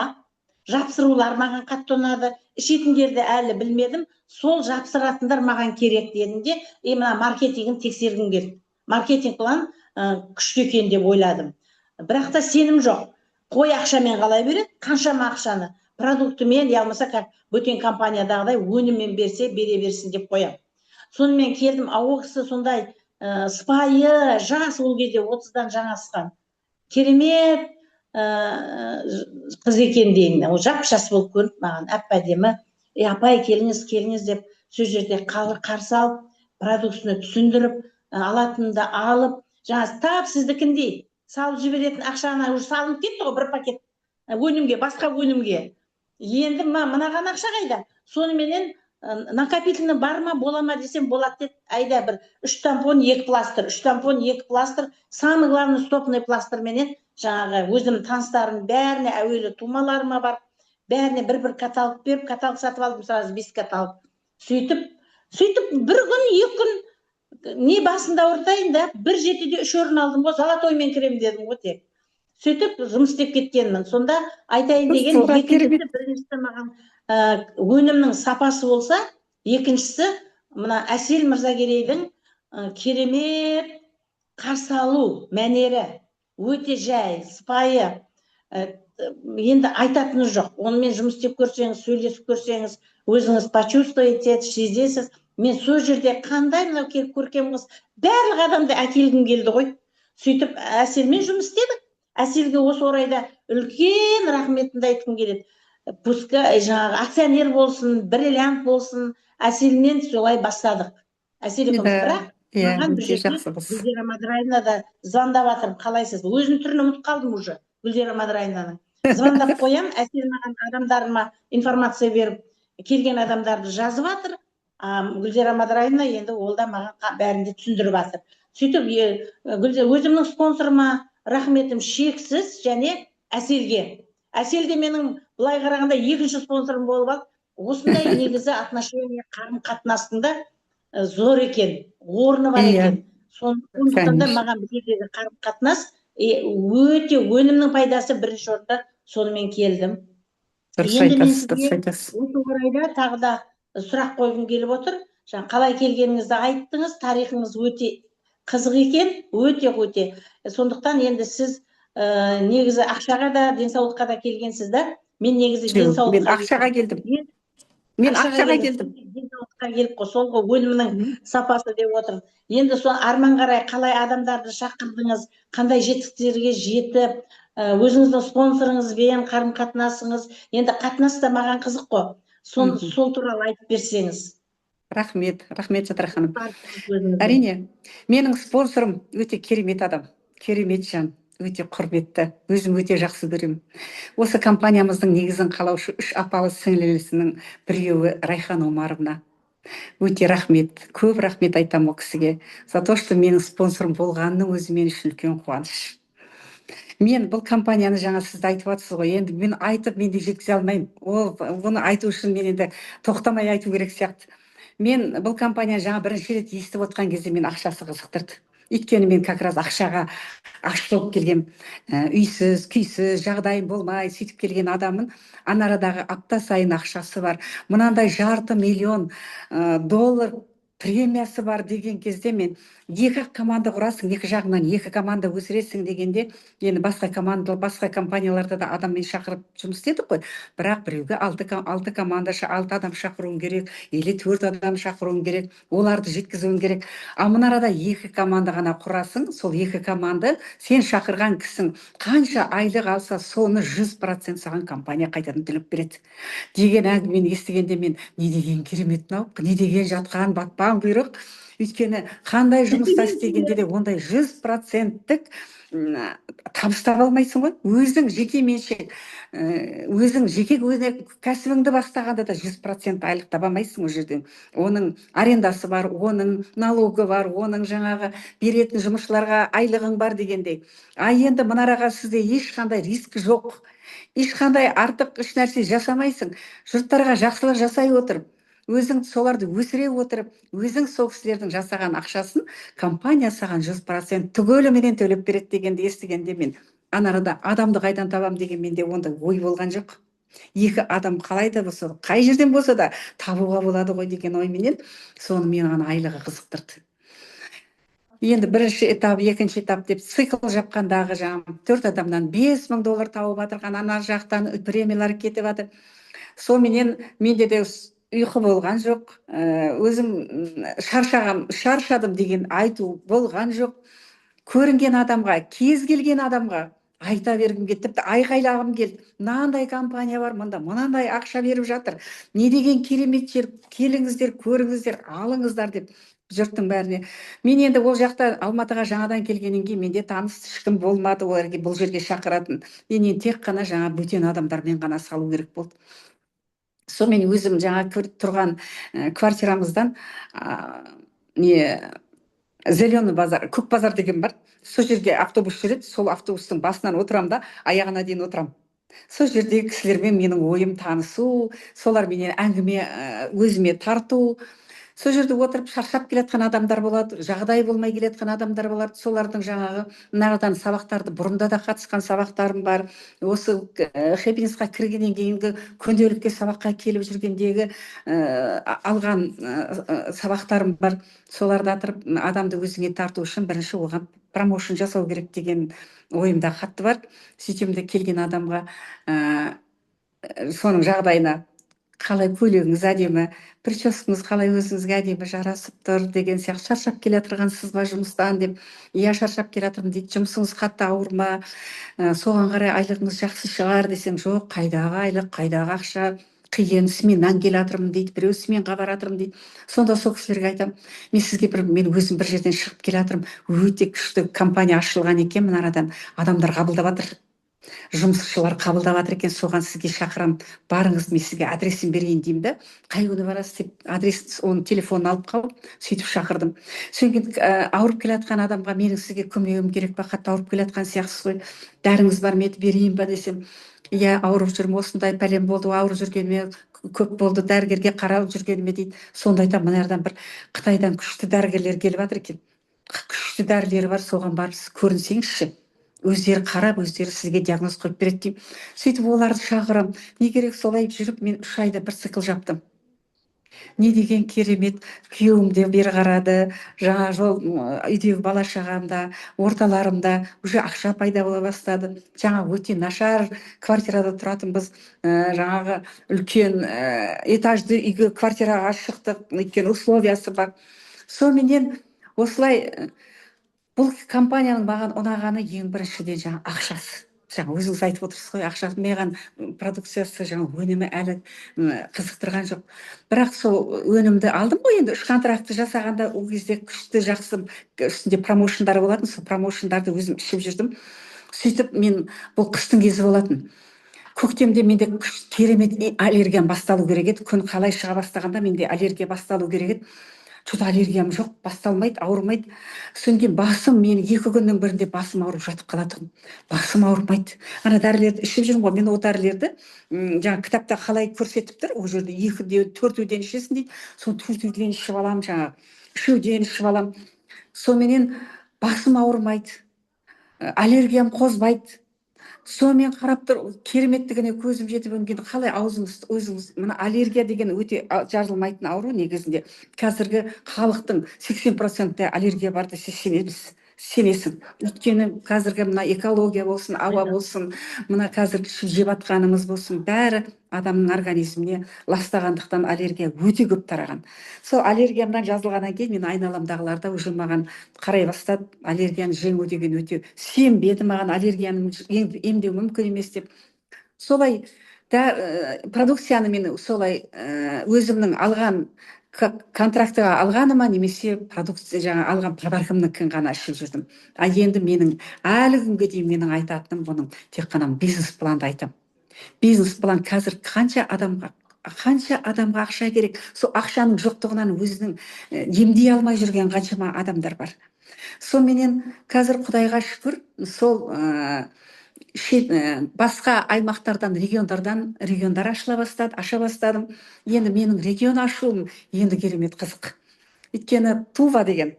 жапсырулар маған қатты ұнады. Ішетіндерді әлі білмедім. Сол жапсыратындар маған керек дедімде, мына маркетингін тексергім келді. Маркетинг план күшті екен деп ойладым. Бірақ та сенім жоқ. Қой ақшамен қалай береді? Қаншама ақшаны продуктымен, яғмаса бөтен компаниядағыдай өніммен берсе, бере берсін деп қоям. Сонымен келдім, ол кісі сондай сыпайы, жас, ол кезде 30-дан жаңа асқан. Керемет қыз екен деймін. Ол жап-жас болып көрінді маған, әп-әдемі. Апай, келіңіз деп сөз жерде қарсы алып, продукцияны түсіндіріп, алатынды алып, жаңа тап сіздікіндей салып жіберетін ақшаны уже салынып кетті ғой бір пакет өнімге, басқа өнімге. Енді мынаған ақша қайда? Соныменен накопительный бар ма, бола ма десем, болады деді. Айда бір 3 тампон, 2 пластыр, 3 тампон, 2 пластыр, самый главный стопный пластыр менен жаңағы өзім таныстарым бәріне әуелі тумаларыма бар, бәріне бір каталог беріп, каталог сатып алдым, сразу 5 каталог. Сөйтіп бір күн, 2 күн не басында ортайын да, 1-7-де 3 орын алдым ғой, золотоймен кірем дедім ғой тек. Сөйтіп жұмыс істеп кеткенмін. Сонда айтайын деген, біріншісі маған өнімнің сапасы болса, екіншісі мына Әсел Мырзакерейдің керемет қарсы алу мәнері өте жай, сыпайы. Енді айтатыны жоқ. Онымен жұмыс істеп көрсеңіз, сөйлесіп көрсеңіз, өзіңіз почувствуете, сезесіз. Мен сол жерде қандай мынау көркем қыз, барлық адамды әкелгім келді ғой. Сөйтіп Әселмен жұмыс істедік. Әселге осы орайда үлкен рахметімді айтқым келеді. Пускай жаңағы акционер болсын, бриллиант болсын, Әселмен солай бастадық. Әсел екеуміз. Бірақ маған бір жерде Гүлзира Мадыраевна да звондап жатыр, қалайсыз? Өзінің түрін ұмытып қалдым уже. Гүлзира Мадыраевнаның. Звондап қоям, Әсел маған адамдарыма информация беріп, келген адамдарды жазып жатыр. Гүлзира Мадыраевна енді ол да маған бәрінде түсіндіріп жатыр. Сөйтіп өзімнің спонсорыма рахметім шексіз, және Әселге. Әсел де менің былай қарағанда екінші спонсорым болып алды. Осындай негізі отношения, қарым-қатынастың да зор екен, орны бар екен. Сондықтан да маған бірдегі қарым-қатынас өте, өнімнің пайдасы бірінші орында, сонымен келдім. Енді мен сізге осы орайда тағы да сұрақ қойғым келіп отыр. Қалай келгеніңізді айттыңыз, тарихыңыз өте қызық екен, өте. Сондықтан енді сіз негізі ақшаға да, денсаулыққа да келгенсіз да. Мен негізі денсаулыққа келдім. Мен ақшаға келдім. Денсаулыққа келіп қой, сол ғой өнімнің сапасы деп отыр. Енді сол арман қарай қалай адамдарды шақырдыңыз, қандай жетістіктерге жетіп, өзіңіздің спонсорыңызбен қарым-қатынасыңыз, енді қатынас да маған қызық қой. Сол туралы айтып берсеңіз. Рахмет, Жатар ханым. Әрине, менің спонсорым өте керемет адам, керемет жан, өте құрметті, өзім өте жақсы көремін. Осы компаниямыздың негізін қалаушы 3 апалы сіңлілісінің біреуі Райхан Омаровна. Өте рахмет, көп рахмет айтам ол кісіге. За то, что менің спонсорым болғанының өзі мен үшін үлкен қуаныш. Мен бұл компанияны жаңа сіз айтып жатсыз ғой, енді мен айтып менде жеткізе алмаймын. Оны айту үшін мен енді тоқтамай айту керек сияқты. Мен бұл компанияны жаңа бірінші рет естіп отқан кезде мен ақшасы қызықтырды. Өйткені мен как раз ақшаға ашық болып келген, үйсіз, күйсіз, жағдайым болмай сөйтіп келген адамын. Анарадағы апта сайын ақшасы бар, мынандай $500 000 премиясы бар деген кезде мен екі команда құрасың, екі жағынан екі команда өсіресің дегенде, енді басқа компанияларда да адаммен шақырып жұмыс істедік қой. Бірақ біреуге 6 адам шақыруың керек, или 4 адам шақыруың керек, оларды жеткізуің керек. Мына арада екі команда ғана құрасың, сол екі команда сен шақырған кісің қанша айлық алса, соны 100% саған компания қайтадан төлеп береді деген әңгімені естігенде мен не деген керемет мынау, не деген жатқан батпан бұйрық. Өйткені қандай жұмыста істегенде де ондай 100%-тік табыс таба алмайсың ғой. Өзің жеке меншік, өзің жеке кәсібіңді бастағанда да 100% айлық таба алмайсың ол жерден. Оның арендасы бар, оның налогы бар, оның жаңағы беретін жұмысшыларға айлығың бар дегендей. Енді мына араға сізде ешқандай риск жоқ. Ешқандай артық еш нәрсе жасамайсың. Жұрттарға жақсылық жасай отырып, өзің соларды өсіре отырып, өзің сол кісілердің жасаған ақшасын компания саған 100% түгеліменен төлеп береді дегенді естігенде мен анарада адамды қайдан табам деген менде ондай ой болған жоқ. Екі адам қалай да болса, қай жерден болса да табуға болады ғой деген ойменен соны маған айлығы қызықтырды. Енді бірінші этап, екінші этап деп цикл жапқандағы жаңағы 4 адамнан $5,000 тауып жатырған, ана жақтан премиялар кетіп жатыр. Соменен менде де ұйқы болған жоқ, өзім шаршадым деген айту болған жоқ. Көрінген адамға, кез келген адамға айта бергім келді, тіпті айқайлағым келді. Мынандай компания бар, мынандай ақша беріп жатыр, не деген керемет жер, келіңіздер, көріңіздер, алыңыздар деп жұрттың бәріне. Мен енді ол жақта Алматыға жаңадан келгеннен кейін менде таныс ешкім болмады оларға бұл жерге шақыратын. Мен тек қана жаңа бөтен адамдармен ғана салу керек болды. Сонымен өзім жаңа тұрған квартирамыздан Зеленый базар, көк базар деген бар. Сол жерге автобус жүреді, сол автобустың басынан отырам да, аяғына дейін отырам. Сол жердегі кісілермен менің ойым танысу, солар менен әңгіме өзіме тарту. сол жерде отырып шаршап келатқан адамдар болады, жағдай болмай келатқан адамдар болады. Солардың жаңағы мынадан сабақтарды бұрында да қатысқан сабақтарым бар. Осы хэппинесқа кіргеннен кейінгі күнделікке сабаққа келіп жүргендегі алған сабақтарым бар. Соларды атырып адамды өзіңе тарту үшін бірінші оған промоушн жасау керек деген ойымда қатты бар. Сөйтем де келген адамға соның жағдайына қалай көйлегіңіз әдемі, прическаңыз қалай өзіңізге әдемі жарасып тұр деген сияқты, шаршап келе жатырғансыз ба жұмыстан деп, иә шаршап келе жатырмын дейді. Жұмысыңыз қатты ауыр ма, соған қарай айлығыңыз жақсы шығар десем, жоқ, қайдағы айлық, қайдағы ақша, қиын, сменнан келе жатырмын дейді, біреу сменға бара жатырмын дейді. Сонда сол кісілерге айтамын, мен өзім бір жерден шығып келе жатырмын, өте күшті компания ашылған екен, мына арадан адамдар қабылдап жатыр, жұмысшылар қабылдап жатыр екен, соған сізге шақырамын, барыңыз, мен сізге адресін берейін деймін да. Қай күні барасыз деп адрес, оның телефонын алып қалып, сөйтіп шақырдым. Содан кейін ауырып келе жатқан адамға менің сізге көмегім керек па, қатты ауырып келе жатқан сияқтысыз ғой, дәріңіз бар ма еді, берейін ба десем, иә ауырып жүрмін, осындай пәлем болды, ауырып жүргеніме көп болды, дәрігерге қаралып жүргеніме дейді. Сонда айтамын, мына жерден бір Қытайдан күшті дәрігерлер келіп жатыр екен, күшті дәрілері бар, соған барып сіз көрінсеңізші, өздері қарап, өздері сізге диагноз қойып береді деймін. Сөйтіп оларды шақырамын. Не керек, солай жүріп мен 3 айда бір цикл жаптым. Не деген керемет, күйеуім де бері қарады, жаңа жол үйдегі бала шағамда, орталарымда уже ақша пайда бола бастады. Жаңа өте нашар квартирада тұратынбыз, жаңағы үлкен этажды үйге, квартираға шықтық, өйткені условиясы бар. Соныменен осылай бұл компанияның маған ұнағаны ең біріншіден жаңа ақшасы. Жаңа өзіңіз айтып отырсыз ғой, ақшасы, маған продукциясы, жаңа өнімі әлі қызықтырған жоқ. Бірақ сол өнімді алдым ғой, енді 3 контрактты жасағанда ол кезде күшті, жақсы, үстінде промоушндар болатын, сол промоушндарды өзім ішіп жүрдім. Сөйтіп мен, бұл қыстың кезі болатын. Көктемде менде керемет аллергиям басталу керек еді. Күн қалай шыға бастағанда менде аллергия басталу керек еді. Что-то аллергиям жоқ, басталмайды, ауырмайды. Содан кейін басым, мен 2 күннің бірінде басым ауырып жатып қалатұғым. Басым ауырмайды. Ана дәрілерді ішіп жүрмін ғой, мен ол дәрілерді жаңа кітапта қалай көрсетіп тұр, ол жерде 2-ден 4-ден ішесің дейді. Сол 4-ден ішіп аламын, жаңа 3-ден ішіп аламын. Соныменен басым ауырмайды, аллергиям қозбайды. Сонымен қарап тұр, кереметтігіне көзім жетіп өнген, қалай аузыңыз, өзіңіз, мына аллергия деген өте жазылмайтын ауру негізінде. Қазіргі халықтың 80%-те аллергия бар десе сенесің. Өйткені қазіргі мына экология болсын, ауа болсын, мына қазіргі жеп жатқанымыз болсын, бәрі адамның организміне ластағандықтан аллергия өте көп тараған. Сол аллергиямдан жазылғаннан кейін мен айналамдағыларда уже маған қарай бастады, аллергияны жеңу деген өте, сенбеді маған аллергияны емдеу мүмкін емес деп. Солай продукцияны мен солай өзімнің алған контрактыға алғаныма, немесе продукция жаңа алған подаркымныкін ғана ішіп жүрдім. Енді менің әлі күнге дейін менің айтатыным, бұның тек қана бизнес планды айтам. Бизнес план қазір қанша адамға ақша керек, сол ақшаның жоқтығынан өзінің емдей алмай жүрген қаншама адамдар бар. Соныменен қазір Құдайға шүкір, сол басқа аймақтардан, региондар аша бастадым. Енді менің регион ашуым енді керемет қызық. Өйткені Тува деген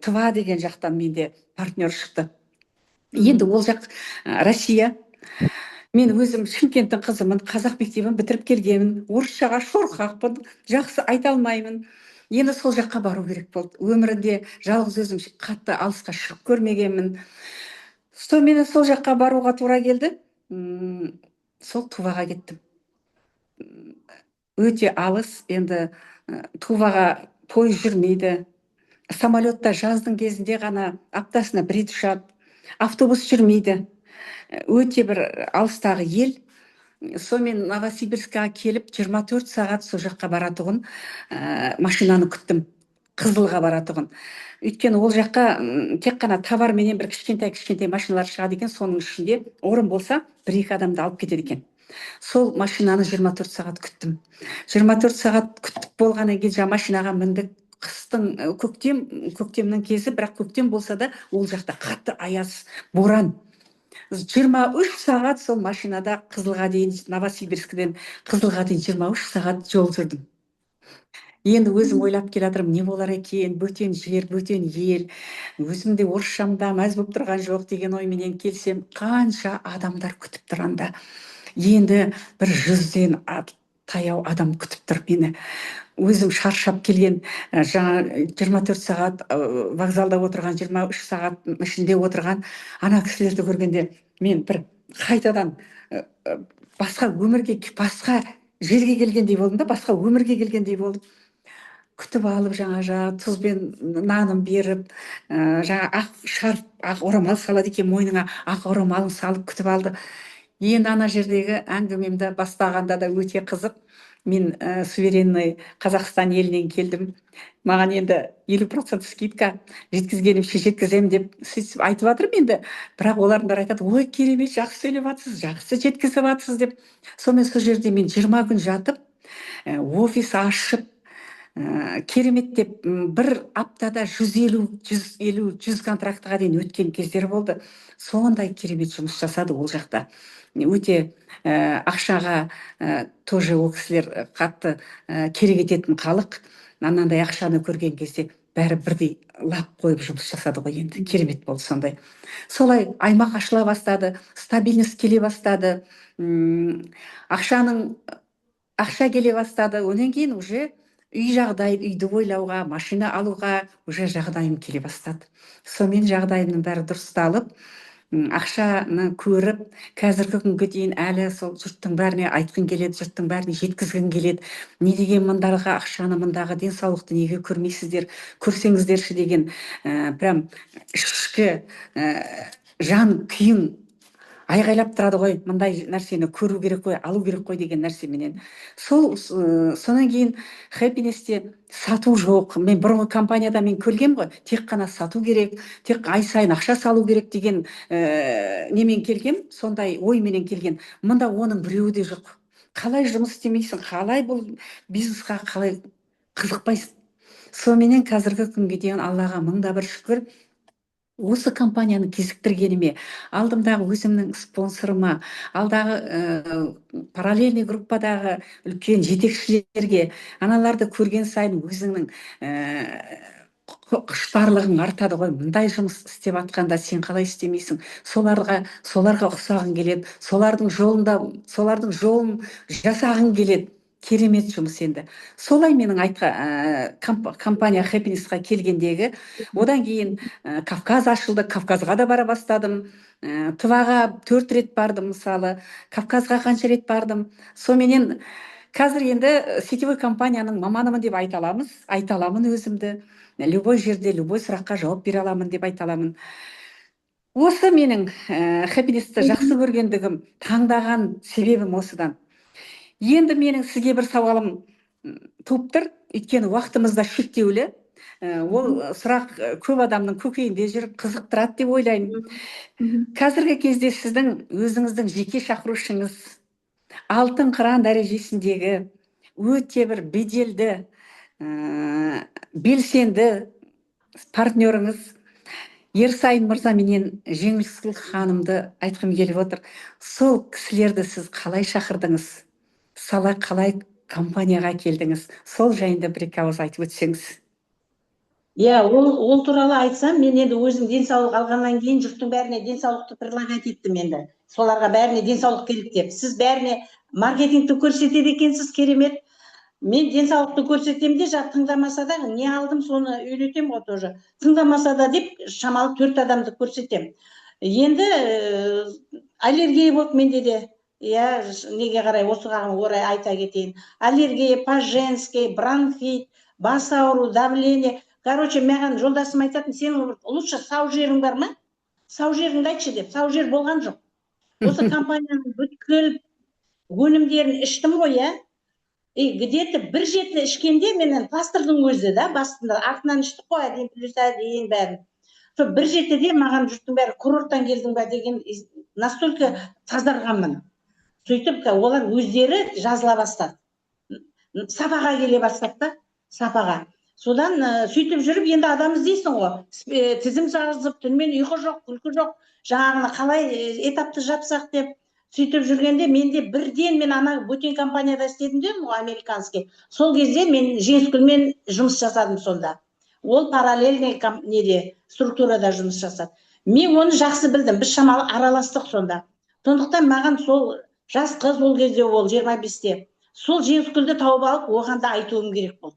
жақтан менде партнер шықты. Енді ол жақ Россия. Мен өзім Шымкенттің қызымын, қазақ мектебін бітіріп келгенмін, орысшаға шорқақпын, жақсы айта алмаймын. Енді сол жаққа бару керек болды. Өмірінде жалғыз өзім қатты алысқа шығып көрмегенмін. Сонымен сол жаққа баруға тура келді. Сол Туваға кеттім. Өте алыс, енді Туваға пойыз жүрмейді. Самолетта жаздың кезінде ғана аптасына 1 рет ұшады. Автобус жүрмейді. Өте бір алыстағы ел. Сонымен Новосибирскіге келіп 24 сағат сол жаққа баратұғын машинаны күттім, Қызылға баратұғын. Өйткені ол жаққа тек қана товар менен бір кішкентай машиналар шығады екен, соның ішінде орын болса 1-2 адамды алып кетеді екен. Сол машинаны 24 сағат күттім. 24 сағат күттіп болғаннан кейін жаңа машинаға міндік. Қыстың көктемнің кезі, бірақ көктем болса да ол жақта қатты аяз, боран. 23 сағат сол машинада Қызылға дейін, Новосибирскіден Қызылға дейін 23 сағат жол жүрдім. енді өзім ойлап келатырмын, не болар екен, бөтен жер, бөтен ел, өзімде орысшамда мәз болып тұрған жоқ деген ойменен келсем, қанша адамдар күтіп тұр анда. Енді бір 100-ден таяу адам күтіп тұр мені. Өзім шаршап келген, жаңа 24 сағат вокзалда отырған, 23 сағат ішінде отырған ана кісілерді көргенде мен бір қайтадан басқа өмірге, басқа жерге келгендей болдым да, басқа өмірге келгендей болдым. Күтіп алып, жаңа тұз бен нанын беріп, жаңа ақ шарф, ақ орамал салады екен мойныңа, ақ орамалын салып күтіп алды. Енді ана жердегі әңгімемді бастағанда да өте қызық. Мен суверенный Қазақстан елінен келдім. Маған енді 50% скидка, жеткізгенімше жеткіземін деп сөйтіп айтып жатырмын енді. Бірақ олардың бәрі айтады, ой, керемет, жақсы сөйлеп жатсыз, жақсы жеткізіп жатсыз деп. Сонымен сол жерде мен 20 күн жатып, офис ашып, керемет деп бір аптада 150-100 контрактыға дейін өткен кездер болды. Сондай керемет жұмыс жасады ол жақта. Өте ақшаға тоже ол кісілер қатты керек ететін халық. Анандай ақшаны көрген кезде бәрі бірдей лап қойып жұмыс жасады ғой, енді керемет болды сондай. Солай аймақ ашыла бастады, стабильность келе бастады, ақша келе бастады. Онан кейін уже үй жағдай, үйді ойлауға, машина алуға уже жағдайым келе бастады. Сонымен жағдайымның бәрі дұрысталып, ақшаны көріп, қазіргі күнге дейін әлі сол жұрттың бәріне айтқым келеді, жұрттың бәріне жеткізгім келеді. Не деген мұндағы ақшаны, мұндағы денсаулықты неге көрмейсіздер, көрсеңіздерші деген прям ішкі жан күйің айғайлап тұрады ғой, мындай нәрсені көру керек қой, алу керек қой деген нәрсеменен. Сонан кейін Happinessте сату жоқ. Мен бұрынғы компанияда мен көргем ғой, тек қана сату керек, тек ай сайын ақша салу керек деген немен келгем, сондай ойменен келген. Мұнда оның біреуі де жоқ. Қалай жұмыс істемейсің, қалай бұл бизнесқа қалай қызықпайсың. Соменен қазіргі күнге дейін Аллаға мыңда бір шүкір, осы компанияны кезіктіргеніме, алдымдағы өзімнің спонсорыма, алдағы параллельный группадағы үлкен жетекшілерге, аналарды көрген сайын өзіңнің құштарлығың артады ғой. Мұндай жұмыс істеп атқанда сен қалай істемейсің? Соларға ұқсағың келеді, солардың жолын жасағың келеді. Керемет жұмыс енді. Солай менің компания Happinessқа келгендегі. Одан кейін Кавказ ашылды, Кавказға да бара бастадым. Тываға 4 рет бардым мысалы, Кавказға қанша рет бардым. Соменен қазір енді сетевой компанияның маманымын деп айта аламын өзімді. Любой жерде, любой сұраққа жауап бере аламын деп айта аламын. Осы менің Happinessті жақсы көргендігім, таңдаған себебім осыдан. Енді менің сізге бір сауалым туып тұр, өйткені уақытымыз да шектеулі. Ол сұрақ көп адамның көкейінде жүріп қызықтырады деп ойлаймын. Қазіргі кезде сіздің өзіңіздің жеке шақырушыңыз, алтын қыран дәрежесіндегі өте бір беделді, белсенді партнеріңіз Ерсайын мырза менен Жеңілсұлу ханымды айтқым келіп отыр. Сол кісілерді сіз қалай шақырдыңыз? Қалай компанияға келдіңіз? Сол жайында бір-екі ауыз айтып өтсеңіз. Ол туралы айтсам, мен енді өзім денсаулық алғаннан кейін жұрттың бәріне денсаулықты предлагать еттім енді. Соларға бәріне денсаулық керек деп. Сіз бәріне маркетингті көрсетеді екенсіз, керемет. Мен денсаулықты көрсетем де, тыңдамаса да, не алдым соны үйретем ғой тоже. Тыңдамаса да деп, шамалы 4 адамды көрсетем. Енді аллергия болды менде де. Неге қарай, осыған орай айта кетейін. Аллергия, по-женски, бронхит, бас ауру, давление. Короче, маған жолдасым айтатын, сенің лучше сау жерің бар ма? Сау жеріңді айтшы деп. Сау жер болған жоқ. Осы компанияның бүткіл өнімдерін іштім ғой, где-то бір жеті ішкенде менен пластырдың өзі да, басында артынан іштік қой, дейін бәрін. Сол бір жетіде маған жұрттың бәрі курорттан келдің ба деген, настолько тазарғанмын. Сөйтіп, олар өздері жазыла бастады. Сапаға келе бастады, сапаға. Содан сөйтіп жүріп, енді адам іздейсің ғой. Тізім жазып, түнмен ұйқы жоқ, күлкі жоқ. Жаңағыны қалай этапты жапсақ деп, сөйтіп жүргенде менде бірден мен ана бөтен компанияда істедім де, американский. Сол кезде мен Жеңіскүлмен жұмыс жасадым сонда. Ол параллельный неде, структурада жұмыс жасады. Мен оны жақсы білдім, біз шамалы араластық сонда. Сондықтан маған сол жас қыз, ол кезде ол 25-те. Сол Жеңіскүлді тауып алып, оған да айтуым керек болды.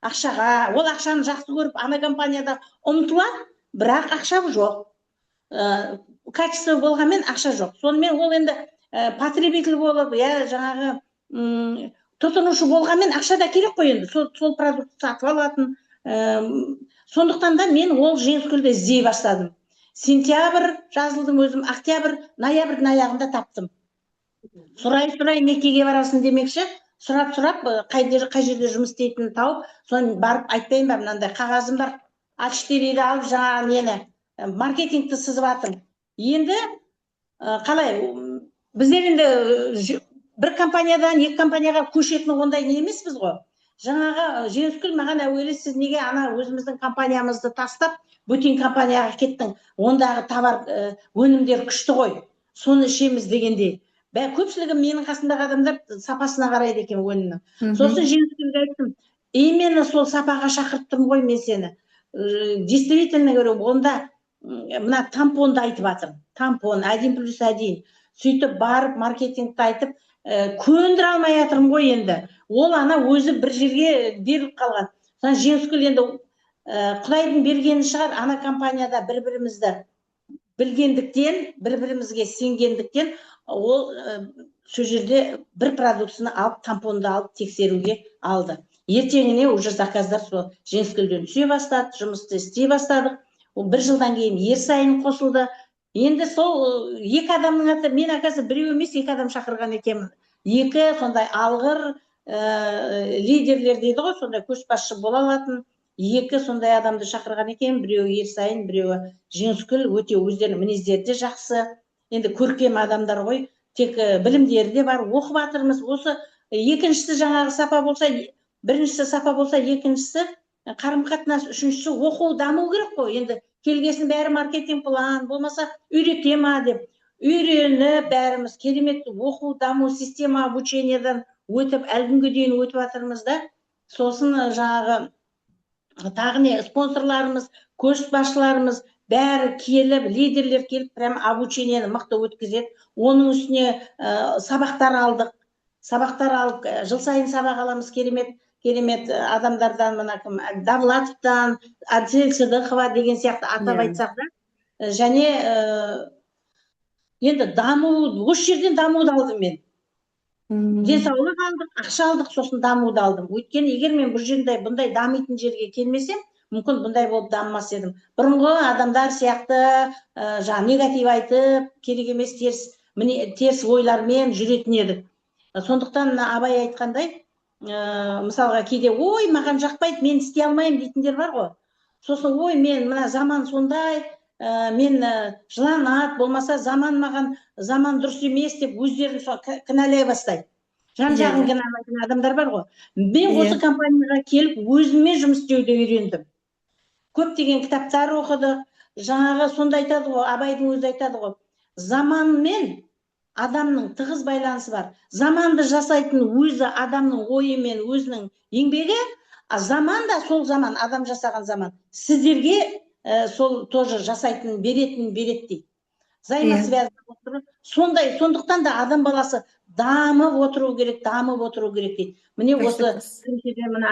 Ақшаға, ол ақшаны жақсы көріп, ана компанияда ұмтылады, бірақ ақша жоқ. Качество болғанмен ақша жоқ. Сонымен ол енді потребитель болып, жаңағы тұтынушы болғанмен ақша да керек қой енді. Сол продукт сатып алатын. Сондықтан да мен ол Жеңіскүлді іздей бастадым. Сентябрь жазылдым өзім, октябрь, ноябрьдің аяғында таптым. Сұрай некеге барасың демекші, сұрап, қай жерде жұмыс істейтінін тауып, соны барып айтпайын ба, мынандай қағазым бар, А4-ді алып жаңағы нені, маркетингті сызып атым. Енді қалай, біздер енді бір компаниядан екі компанияға көшетін ондай не емеспіз ғой. Жаңағы Жеңіскүл маған әуелі, сіз неге ана өзіміздің компаниямызды тастап, бөтен компанияға кеттің, ондағы товар өнімдер күшті ғой, соны ішеміз дегенде. Көпшілігі менің қасымдағы адамдар сапасына қарайды екен өнімнің. Сосын Жеңіскүлге айттым, именно сол сапаға шақырттым ғой мен сені. Действительно говорю, онда мына тампонды айтып жатыр. Тампон 1+1. Сөйтіп барып маркетингті айтып, көндіре алмай жатырмын ғой енді. Ол ана өзі бір жерге беріліп қалған. Соны Жеңіскүл енді Құдайдың бергені шығар, ана компанияда бір-бірімізді білгендіктен, бір-бірімізге сенгендіктен, ол сол жерде бір продукцияны алып, тампонды алып тексеруге алды. Ертеңіне уже заказдар сол Жеңіскүлден түсе бастады, жұмысты істей бастадық. Ол бір жылдан кейін Ерсайын қосылды. Енді сол екі адамның аты, мен оказывается біреу емес, екі адам шақырған екенмін. Екі сондай алғыр лидерлер дейді ғой, сондай көшбасшы бола алатын. Екі сондай адамды шақырған екен, біреуі Ерсайын, біреуі Жеңіскүл, өте өздерінің мінездері де жақсы. Енді көркем адамдар ғой, тек білімдері де бар, оқып жатырмыз. Осы екіншісі жаңағы сапа болса, біріншісі сапа болса, екіншісі қарым-қатынас, үшіншісі оқу, даму керек қой. Енді келгесін бәрі маркетинг план, болмаса үйрете ма деп. Үйреніп, бәріміз керемет оқу, даму, система обучениедан өтіп, әлгінге дейін өтіп жатырмыз да. Сосын жаңағы тағы не, спонсорларымыз, көшбасшыларымыз бәрі келіп, лидерлер келіп, прям обучениені мықты өткізеді. Оның үстіне сабақтар алдық. Сабақтар алып, жыл сайын сабақ аламыз, керемет адамдардан, мына кім, Давлатовтан, Адель Сыдықова деген сияқты атап айтсақ да. Және енді даму, осы жерден дамуды алдым мен. Денсаулық алдық, ақша алдық, сосын дамуды алдым. Өйткені егер мен бұл жерде бұндай дамитын жерге келмесем, мүмкін бұндай болып дамымас едім. Бұрынғы адамдар сияқты негатив айтып, керек емес теріс ойлармен жүретін едік. Сондықтан Абай айтқандай, мысалға кейде, ой, маған жақпайды, мен істей алмаймын дейтіндер бар ғой. Сосын, ой, мен мына заман сондай, мен жыланат, болмаса заман дұрыс емес деп өздерін кінәлай бастайды. Жан-жағын кінәлайтын адамдар бар ғой. Мен осы компанияға келіп, өзіме жұмыс істеуді үйрендім. Көптеген кітаптар оқыдық. Жаңағы сонда айтады ғой, Абайдың өзі айтады ғой, заман мен адамның тығыз байланысы бар. Заманды жасайтын өзі адамның ойы мен өзінің еңбегі, заман да сол заман, адам жасаған заман. Сіздерге сол тоже жасайтын, беретін дейді. Взаимосвязано отыру. Сондай, сондықтан да адам баласы дамып отыру керек дейді. Міне осы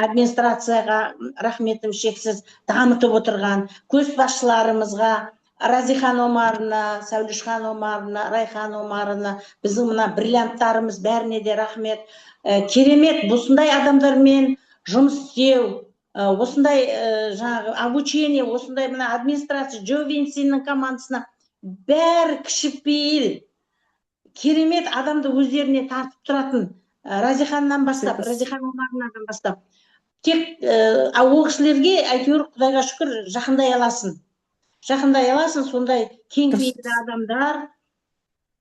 администрацияға рахметім шексіз, дамытып отырған көшбасшыларымызға, Разихан Омаровна, Сәулешхан Омаровна, Райхан Омаровна, біздің мына бриллианттарымыз бәріне де рахмет. Керемет, осындай адамдармен жұмыс істеу, осындай жаңағы обучение, осындай мына администрация, Джо Винсиннің командасына бәрі кішіпейіл, керемет адамды өздеріне тартып тұратын, Разиханнан бастап, Разихан Омаровнадан бастап. Тек ол кісілерге әйтеуір Құдайға шүкір жақындай аласын. Сондай кең пейілді адамдар.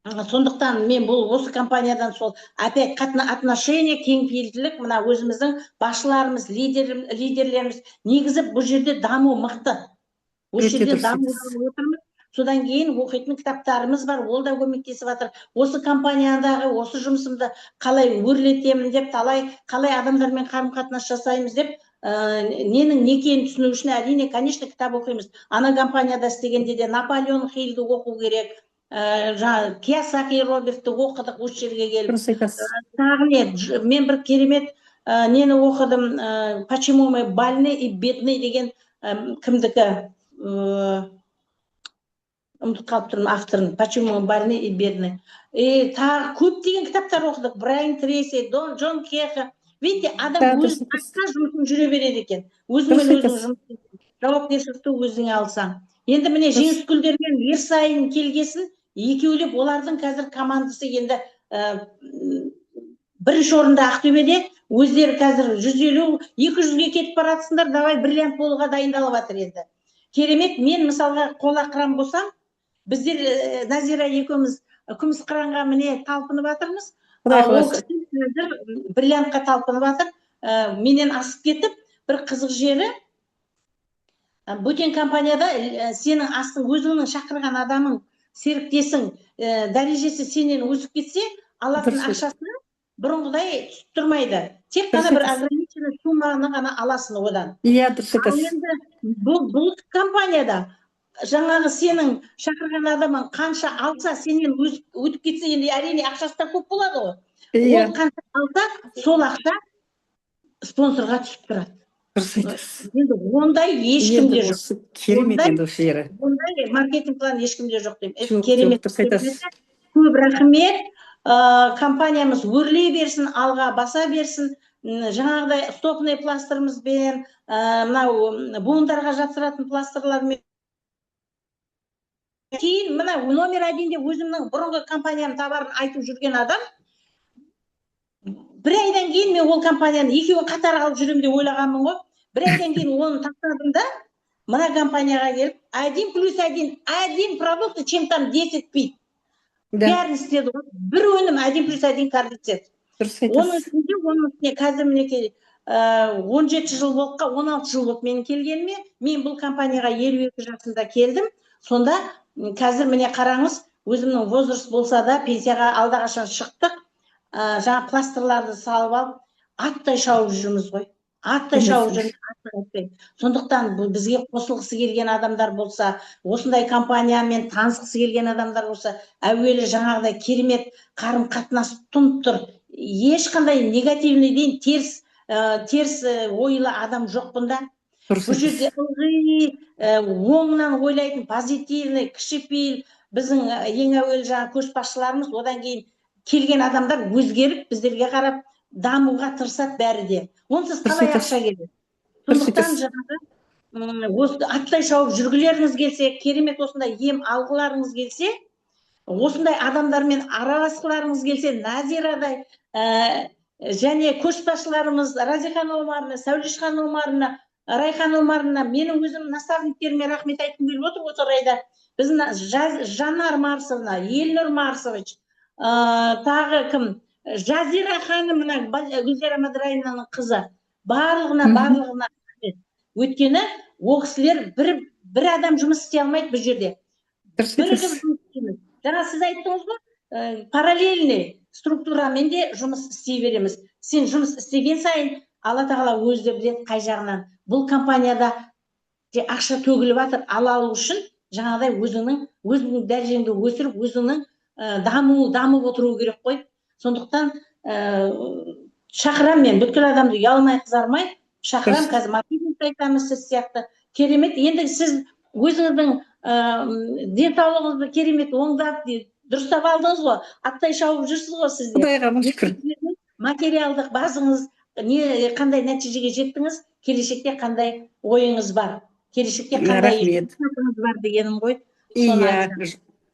Сондықтан мен бұл осы компаниядан сол опять отношение, кең пейілділік, мына өзіміздің басшыларымыз, лидерлеріміз, негізі бұл жерде даму мықты. Осы жерде даму отырмыз. Содан кейін оқитын кітаптарымыз бар, ол да көмектесіп жатыр. Осы компаниядағы осы жұмысымды қалай өрлетемін деп, қалай адамдармен қарым-қатынас жасаймыз деп, ненің не екенін түсіну үшін әрине, конечно, кітап оқимыз. Ана компанияда істегенде де Наполеон Хиллді оқу керек, жаңағы Киясаки Робертті оқыдық осы жерге келіп. Дұрыс айтасыз. Тағы не, мен бір керемет нені оқыдым, почему мы больны и бедны деген кімдікі, ұмытып қалып тұрмын авторын, почему мы больны и бедны. Тағы көптеген кітаптар оқыдық, Брайан Трейси, Джон Кеха. Видите, адам Дұрыс өз айтасыз. атқа жұмысын жүре береді екен. Дұрыс Өзіңмен өзің айтасыз. жұмыс, жауапкершілікті өзіңе алсаң. Енді міне Жеңіс Гүлдермен Ерсайын келгесін, екеулеп олардың қазір командасы енді бірінші орында Ақтөбеде, өздері қазір 150-200-ге кетіп баратсыңдар, давай бриллиант болуға дайындалып жатыр енді. Керемет, мен мысалға қола қыран болсам, біздер Назира екеуміз күміс қыранға міне талпынып жатырмыз. Ол кісі қазір бриллиантқа талпынып жатыр. Менен асып кетіп, бір қызық жері, бөтен компанияда сенің астың, өзіңнің шақырған адамың, серіктесің, дәрежесі сенен өсіп кетсе, алатын ақшасына бұрынғыдай түсіп тұрмайды. Тек қана бір ограниченный сумманы ғана аласың одан. Иә, дұрыс Ал айтасыз. енді бұл компанияда жаңағы сенің шақырған адамың қанша алса, сенен өтіп кетсе, енді әрине ақшасы да көп болады ғой. Ол қанша алса, сол ақша спонсорға түсіп тұрады. Дұрыс айтасыз. Енді ондай ешкімде жоқ. Керемет енді осы жері. Ондай маркетинг план ешкімде жоқ деймін. Жоқ, дұрыс айтасыз. Көп рахмет. Компаниямыз өрлей берсін, алға баса берсін. Жаңағыдай стопный пластырымызбен, мынау буындарға жатсыратын пластырлармен. Кейін мына номер 1-де өзімнің бұрынғы компаниям товарын айтып жүрген адам, бір айдан кейін мен ол компанияны екеуін қатар алып жүремін деп ойлағанмын ғой. Бір айдан кейін оны тастадым да, мына компанияға келіп, 1+1, один продукт, чем там 10 пить. Бәрін істеді ғой. Бір өнім 1+1 кардицет. Оның үстіне қазір мінекей 17 жыл болдыққа, 16 жыл болды менің келгеніме. Мен бұл компанияға 52 жасында келдім. Сонда қазір міне қараңыз, өзімнің возраст болса да пенсияға алдағашан шықтық. Жаңа пластырларды салып алып, аттай шауып жүрміз ғой. Аттай шауып жүрміз. Сондықтан бізге қосылғысы келген адамдар болса, осындай компаниямен танысқысы келген адамдар болса, әуелі жаңағыдай керемет қарым-қатынас тұнып тұр. Ешқандай негативный дейін теріс ойлы адам жоқ бұнда. Бұл жерде ылғи оңынан ойлайтын, позитивный, кішіпейіл, біздің ең әуелі жаңа көшбасшыларымыз, одан кейін келген адамдар өзгеріп, біздерге қарап дамуға тырысады бәрі де. Онсыз қалай ақша келеді. Сондықтан жаңағы аттай шауып жүргілеріңіз келсе, керемет осындай ем алғыларыңыз келсе, осындай адамдармен араласқыларыңыз келсе, Назирадай және көшбасшыларымыз Разихан Омарына, Сәулешхан Омарына, Райхан Омарына, менің өзім наставниктеріме рахмет айтқым келіп отыр осы орайда. Біздің Жанар Марсовна, Елнұр Марсович, тағы кім? Жазира ханым, Гүлзира Мадраевнаның қызы. Барлығына өйткені ол кісілер бір адам жұмыс істей алмайды бұл жерде. Жаңа сіз айттыңыз ғой, параллельный структурамен де жұмыс істей береміз. Сен жұмыс істеген сайын Алла тағала өзі де біледі қай жағынан. Бұл компанияда ақша төгіліп жатыр, алу үшін жаңағыдай өзіңнің дәрежеңді өсіріп, өзіңнің дамып отыру керек қой. Сондықтан шақырам мен, бүткіл адамды ұялмай, қызармай, шақырам, қазір маркетинг айтамыз сіз сияқты. Керемет, енді сіз өзіңіздің денсаулығыңызды керемет оңдап, дұрыстап алдыңыз ғой, аттай шауып жүрсіз ғой сіздер. Құдайға шүкір. Материалдық базыңыз, қандай нәтижеге жеттіңіз, келешекте қандай ойыңыз бар, келешекте қандай жоспарыңыз бар дегенім ғой. Иә,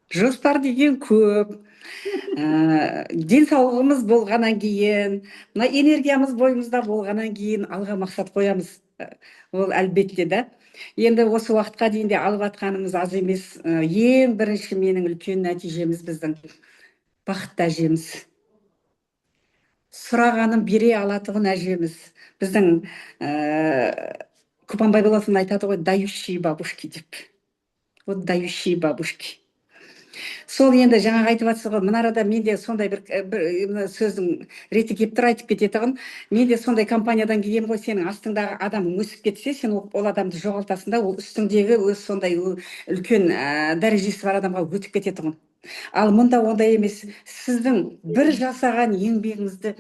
жоспар деген көп. Денсаулығымыз болғаннан кейін, мына энергиямыз бойымызда болғаннан кейін алға мақсат қоямыз. Ол әлбетте да. Енді осы уақытқа дейін де алып атқанымыз аз емес. Ең бірінші менің үлкен нәтижеміз біздің бақытты әжеміз. Сұрағанын бере алатығын әжеміз. Біздің Кубанбай баласының айтады ғой, дающие бабушки деп. отдающие бабушки. Сол енді жаңағы айтып жатсыз ғой, мына арада менде сондай бір сөздің реті келіп тұр, айтып кететұғын. Менде сондай компаниядан келген ғой, сенің астыңдағы адамың өсіп кетсе, сен ол адамды жоғалтасың да, ол үстіңдегі өз сондай үлкен дәрежесі бар адамға өтіп кететұғын. Ал мұнда ондай емес. Сіздің бір жасаған еңбегіңізді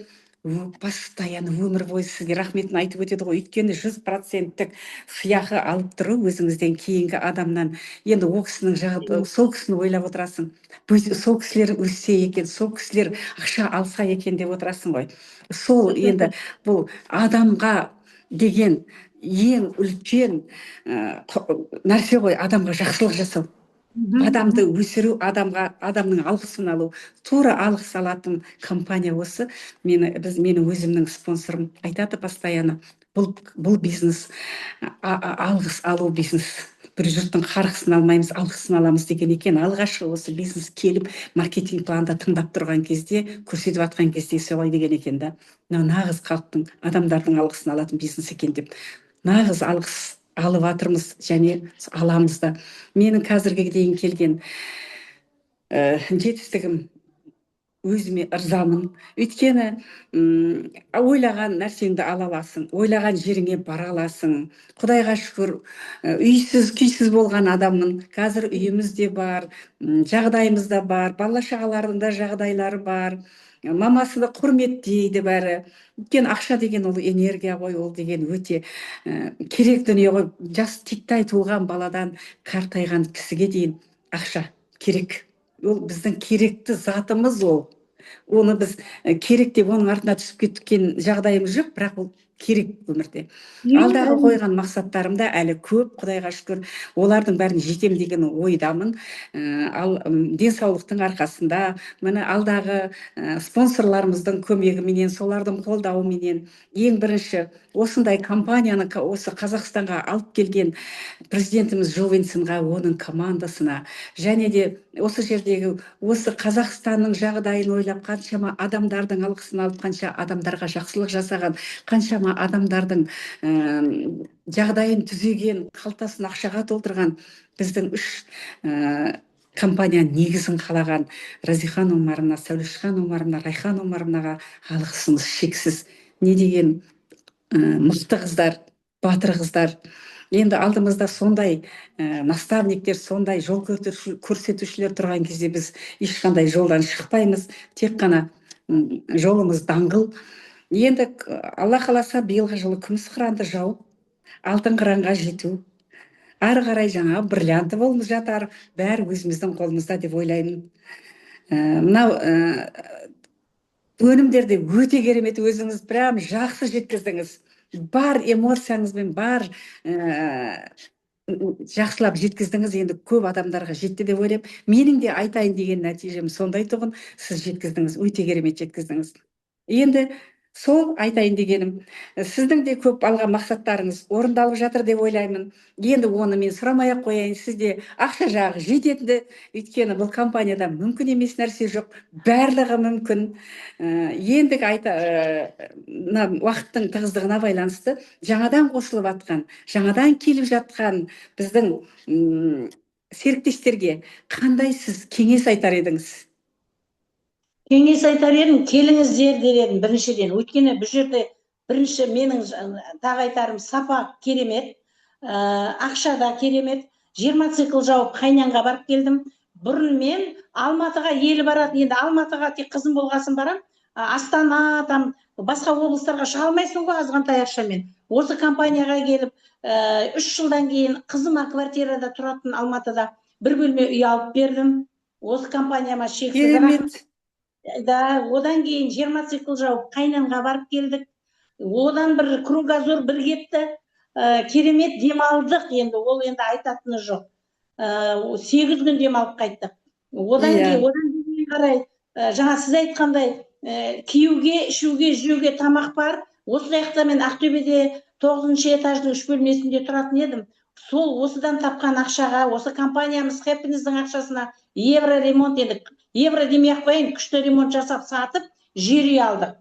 постоянно өмір бойы сізге рахметін айтып өтеді ғой. Өйткені 100%-тік сыйақы алып тұру өзіңізден кейінгі адамнан. Енді ол кісінің сол кісіні ойлап отырасың. Сол кісілер өссе екен, сол кісілер ақша алса екен деп отырасың ғой. Сол енді бұл адамға деген ең үлкен нәрсе ғой, адамға жақсылық жасау. Адамды өсіру, адамның алғысын алу. Тура алғыс алатын компания осы. Менің өзімнің спонсорым айтады постоянно. Бұл бизнес алғыс алу бизнес. Бір жұрттың қарғысын алмаймыз, алғысын аламыз деген екен. Алғашқы осы бизнес келіп, маркетинг планда тыңдап тұрған кезде, көрсетіп жатқан кезде солай деген екен да. Нағыз халықтың, адамдардың алғысын алатын бизнес екен деп. Нағыз алғыс алып жатырмыз және аламыз да. Менің қазірге дейін келген жетістігім, өзіме ырзамын. Өйткені ойлаған нәрсеңді ала аласың, ойлаған жеріңе бара аласың. Құдайға шүкір, үйсіз күйсіз болған адаммын. Қазір үйіміз де бар, жағдайымыз да бар, бала шағалардың да жағдайлары бар. Мамасы да құрметтейді бәрі. Өйткені ақша деген ол энергия ғой, ол деген өте керек дүние ғой. Жас тектай туылған баладан қартайған кісіге дейін ақша керек. Ол біздің керекті затымыз ол. Оны біз керек деп оның артына түсіп кеткен жағдайымыз жоқ, бірақ ол керек өмірде. Алдағы қойған мақсаттарымда әлі көп, Құдайға шүкір, олардың бәрін жетем деген ойдамын. Ал денсаулықтың арқасында, міне алдағы спонсорларымыздың көмегіменен, солардың қолдауыменен, ең бірінші осындай компанияны осы Қазақстанға алып келген президентіміз Жовенсынға, оның командасына, және де осы жердегі осы Қазақстанның жағдайын ойлап, қаншама адамдардың алғысын алып, қанша адамдарға жақсылық жасаған, қаншама адамдардың жағдайын түзеген, қалтасын ақшаға толтырған біздің 3 компания негізін қалаған Разихан Омаровна, Сәулешхан Омаровна, Райхан Омаровнаға алғысымыз шексіз. Не деген мықты қыздар, батыр қыздар. Енді алдымызда сондай наставниктер, сондай жол көрсетушілер тұрған кезде біз ешқандай жолдан шықпаймыз, тек қана жолымыз даңғыл. Енді Алла қаласа биылғы жылы күміс қыранды жауып, алтын қыранға жету, ары қарай жаңа бриллианты болып жатар, бәрі өзіміздің қолымызда деп ойлаймын. Мынау өнімдерде өте керемет, өзіңіз прям жақсы жеткіздіңіз. Бар эмоцияңызбен, бар жақсылап жеткіздіңіз. Енді көп адамдарға жетті деп ойлап, менің де айтайын деген нәтижем сондай тұғын. Сіз жеткіздіңіз, өте керемет жеткіздіңіз. Енді сол айтайын дегенім, сіздің де көп алған мақсаттарыңыз орындалып жатыр деп ойлаймын. Енді оны мен сұрамай ақ қояйын, сізде ақша жағы жетеді, өйткені бұл компанияда мүмкін емес нәрсе жоқ, барлығы мүмкін. Ендігі уақыттың тығыздығына байланысты жаңадан қосылып жатқан, жаңадан келіп жатқан біздің серіктестерге қандай сіз кеңес айтар едіңіз? Кеңес айтар едім, келіңіздер дер едім біріншіден. Өйткені бұл жерде бірінші менің тағы айтарым, сапа керемет, ақша да керемет. 20 цикл жауып Қайнянға барып келдім. Бұрын мен Алматыға елі барады, енді Алматыға тек қызым болғасын барам. Астана, там басқа облыстарға шыға алмайсың ғой азғантай ақшамен. Осы компанияға келіп, 3 жылдан кейін қызыма квартирада тұратын Алматыда бір бөлме үй алып бердім. Осы компанияма шексіз рахмет. Да, одан кейін 20 цикл жауып Қайнанға барып келдік. Одан бір кругозор бір кетті. Керемет демалдық, енді ол енді айтатыны жоқ. 8 күн демалып қайттық. Одан кейін қарай, жаңа сіз айтқандай, киюге, ішуге, жеуге тамақ бар. Осы жақта мен Ақтөбеде 9-шы этаждың 3 бөлмесінде тұратын едім. Сол осыдан тапқан ақшаға, осы компаниямыз Happiness'дің ақшасына евро ремонт едік. Евро демей ақ қояйын, күшті ремонт жасап сатып, жер үй алдық.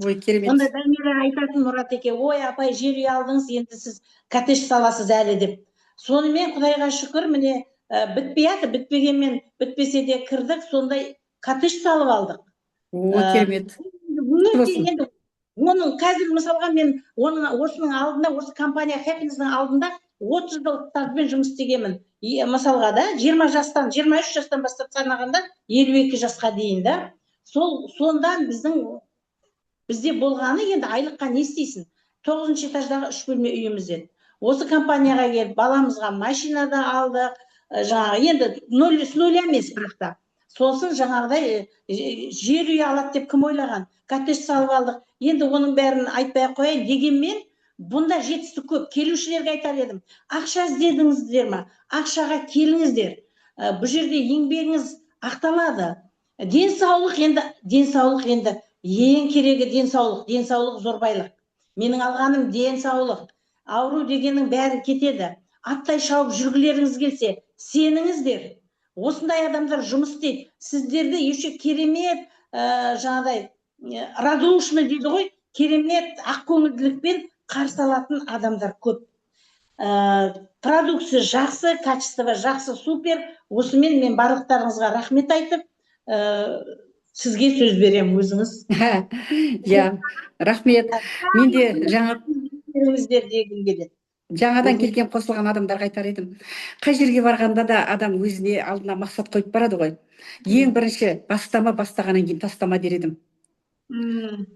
Ой, керемет. Онда Дамира айтатын Мұрат-еке, ой апай, жер үй алдыңыз, енді сіз коттедж саласыз әлі деп. Сонымен Құдайға шүкір, міне бітпей жатыр, бітпегенмен бітпесе де кірдік, сондай коттедж салып алдық. О, керемет. Өте енді оның қазір мысалға мен осының алдында, осы компания Happiness'ның алдында 30 жыл стажбен жұмыс істегенмін. Мысалға да 23 жастан бастап санағанда 52 жасқа дейін да. Сонда бізде болғаны, енді айлыққа не істейсің? 9-шы этаждағы 3 бөлме үйімізден. Осы компанияға келіп, баламызға машина да алдық. Жаңағы енді с нуля емес, бірақ та. Сосын жаңағыдай жер үй алады деп кім ойлаған? Коттедж салып алдық. Енді оның бәрін айтпай қояйын, дегенмен бұнда жетістік көп. Келушілерге айтар едім, ақша іздедіңіздер ме? Ақшаға келіңіздер. Бұл жерде еңбегіңіз ақталады. Денсаулық енді ең керегі денсаулық зор байлық. Менің алғаным денсаулық. Ауру дегеннің бәрі кетеді. Аттай шауып жүргілеріңіз келсе, сеніңіздер. Осындай адамдар жұмыс істейді. Сіздерді еще керемет, жаңағыдай радушный дейді ғой, керемет ақкөңілділікпен қарсы алатын адамдар көп. Продукция жақсы, качество жақсы, супер. Осымен мен барлықтарыңызға рахмет айтып, сізге сөз беремін, өзіңіз. Ja, рахмет. Мен де жаңадан келген қосылған адамдарға айтар едім. Қай жерге барғанда да адам өзіне алдына мақсат қойып барады ғой. Ең бірінші бастағаннан кейін тастама дер едім.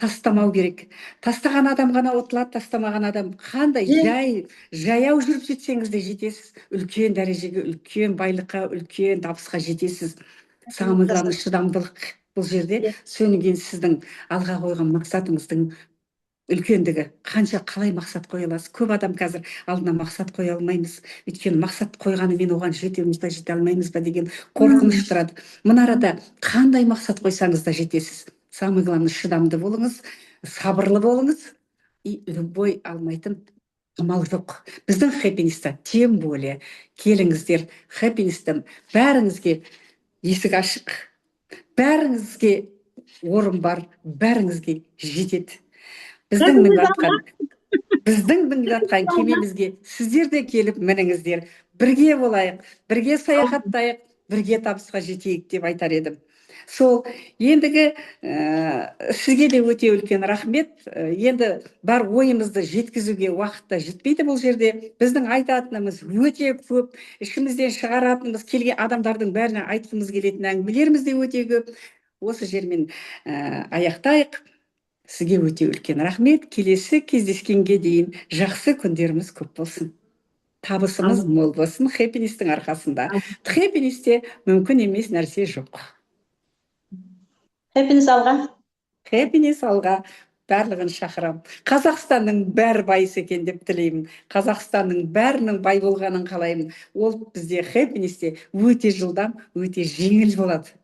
Тастамау керек. Тастаған адам ғана ұтылады, тастамаған адам қандай жаяу жүріп жетсеңіз де жетесіз. Үлкен дәрежеге, үлкен байлыққа, үлкен табысқа жетесіз. Самый главный шыдамдылық бұл жерде. Содан кейін сіздің алға қойған мақсатыңыздың үлкендігі. Қанша қалай мақсат қоя аласыз? Көп адам қазір алдына мақсат қоя алмаймыз. Өйткені мақсат қойғаны мен оған жетеміз ба, жете алмаймыз ба деген қорқыныш тұрады. Мына арада қандай мақсат қойсаңыз да жетесіз. Самый главный шыдамды болыңыз, сабырлы болыңыз. И любой алмайтын амал жоқ. Біздің Happiness'та тем более келіңіздер. Happiness'тан бәріңізге есік ашық. Бәріңізге орын бар, бәріңізге жетеді. Біздің мінгатқан кемемізге сіздер де келіп мініңіздер. Бірге болайық, бірге саяхаттайық, бірге табысқа жетейік деп айтар едім. Сол ендігі сізге де өте үлкен рахмет. Енді бар ойымызды жеткізуге уақытта жетпейді бұл жерде. Біздің айтатынымыз өте көп, ішімізден шығаратынымыз, келген адамдардың бәріне айтқымыз келетін әңгімелеріміз де өте көп. Осы жермен аяқтайық. Сізге өте үлкен рахмет. Келесі кездескенге дейін жақсы күндеріміз көп болсын. Табысымыз мол болсын Happiness'тің арқасында. Happiness'те мүмкін емес нәрсе жоқ. Happiness алға. Happiness алға. Барлығын шақырам. Қазақстанның бәрі байыс екен деп тілеймін. Қазақстанның бәрінің бай болғанын қалаймын. Ол бізде Happiness'те өте жылдам, өте жеңіл болады.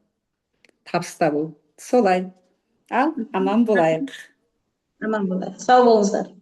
Табыста бол. Солай. Ал, аман болайық. Аман болайық. Сау болыңыздар.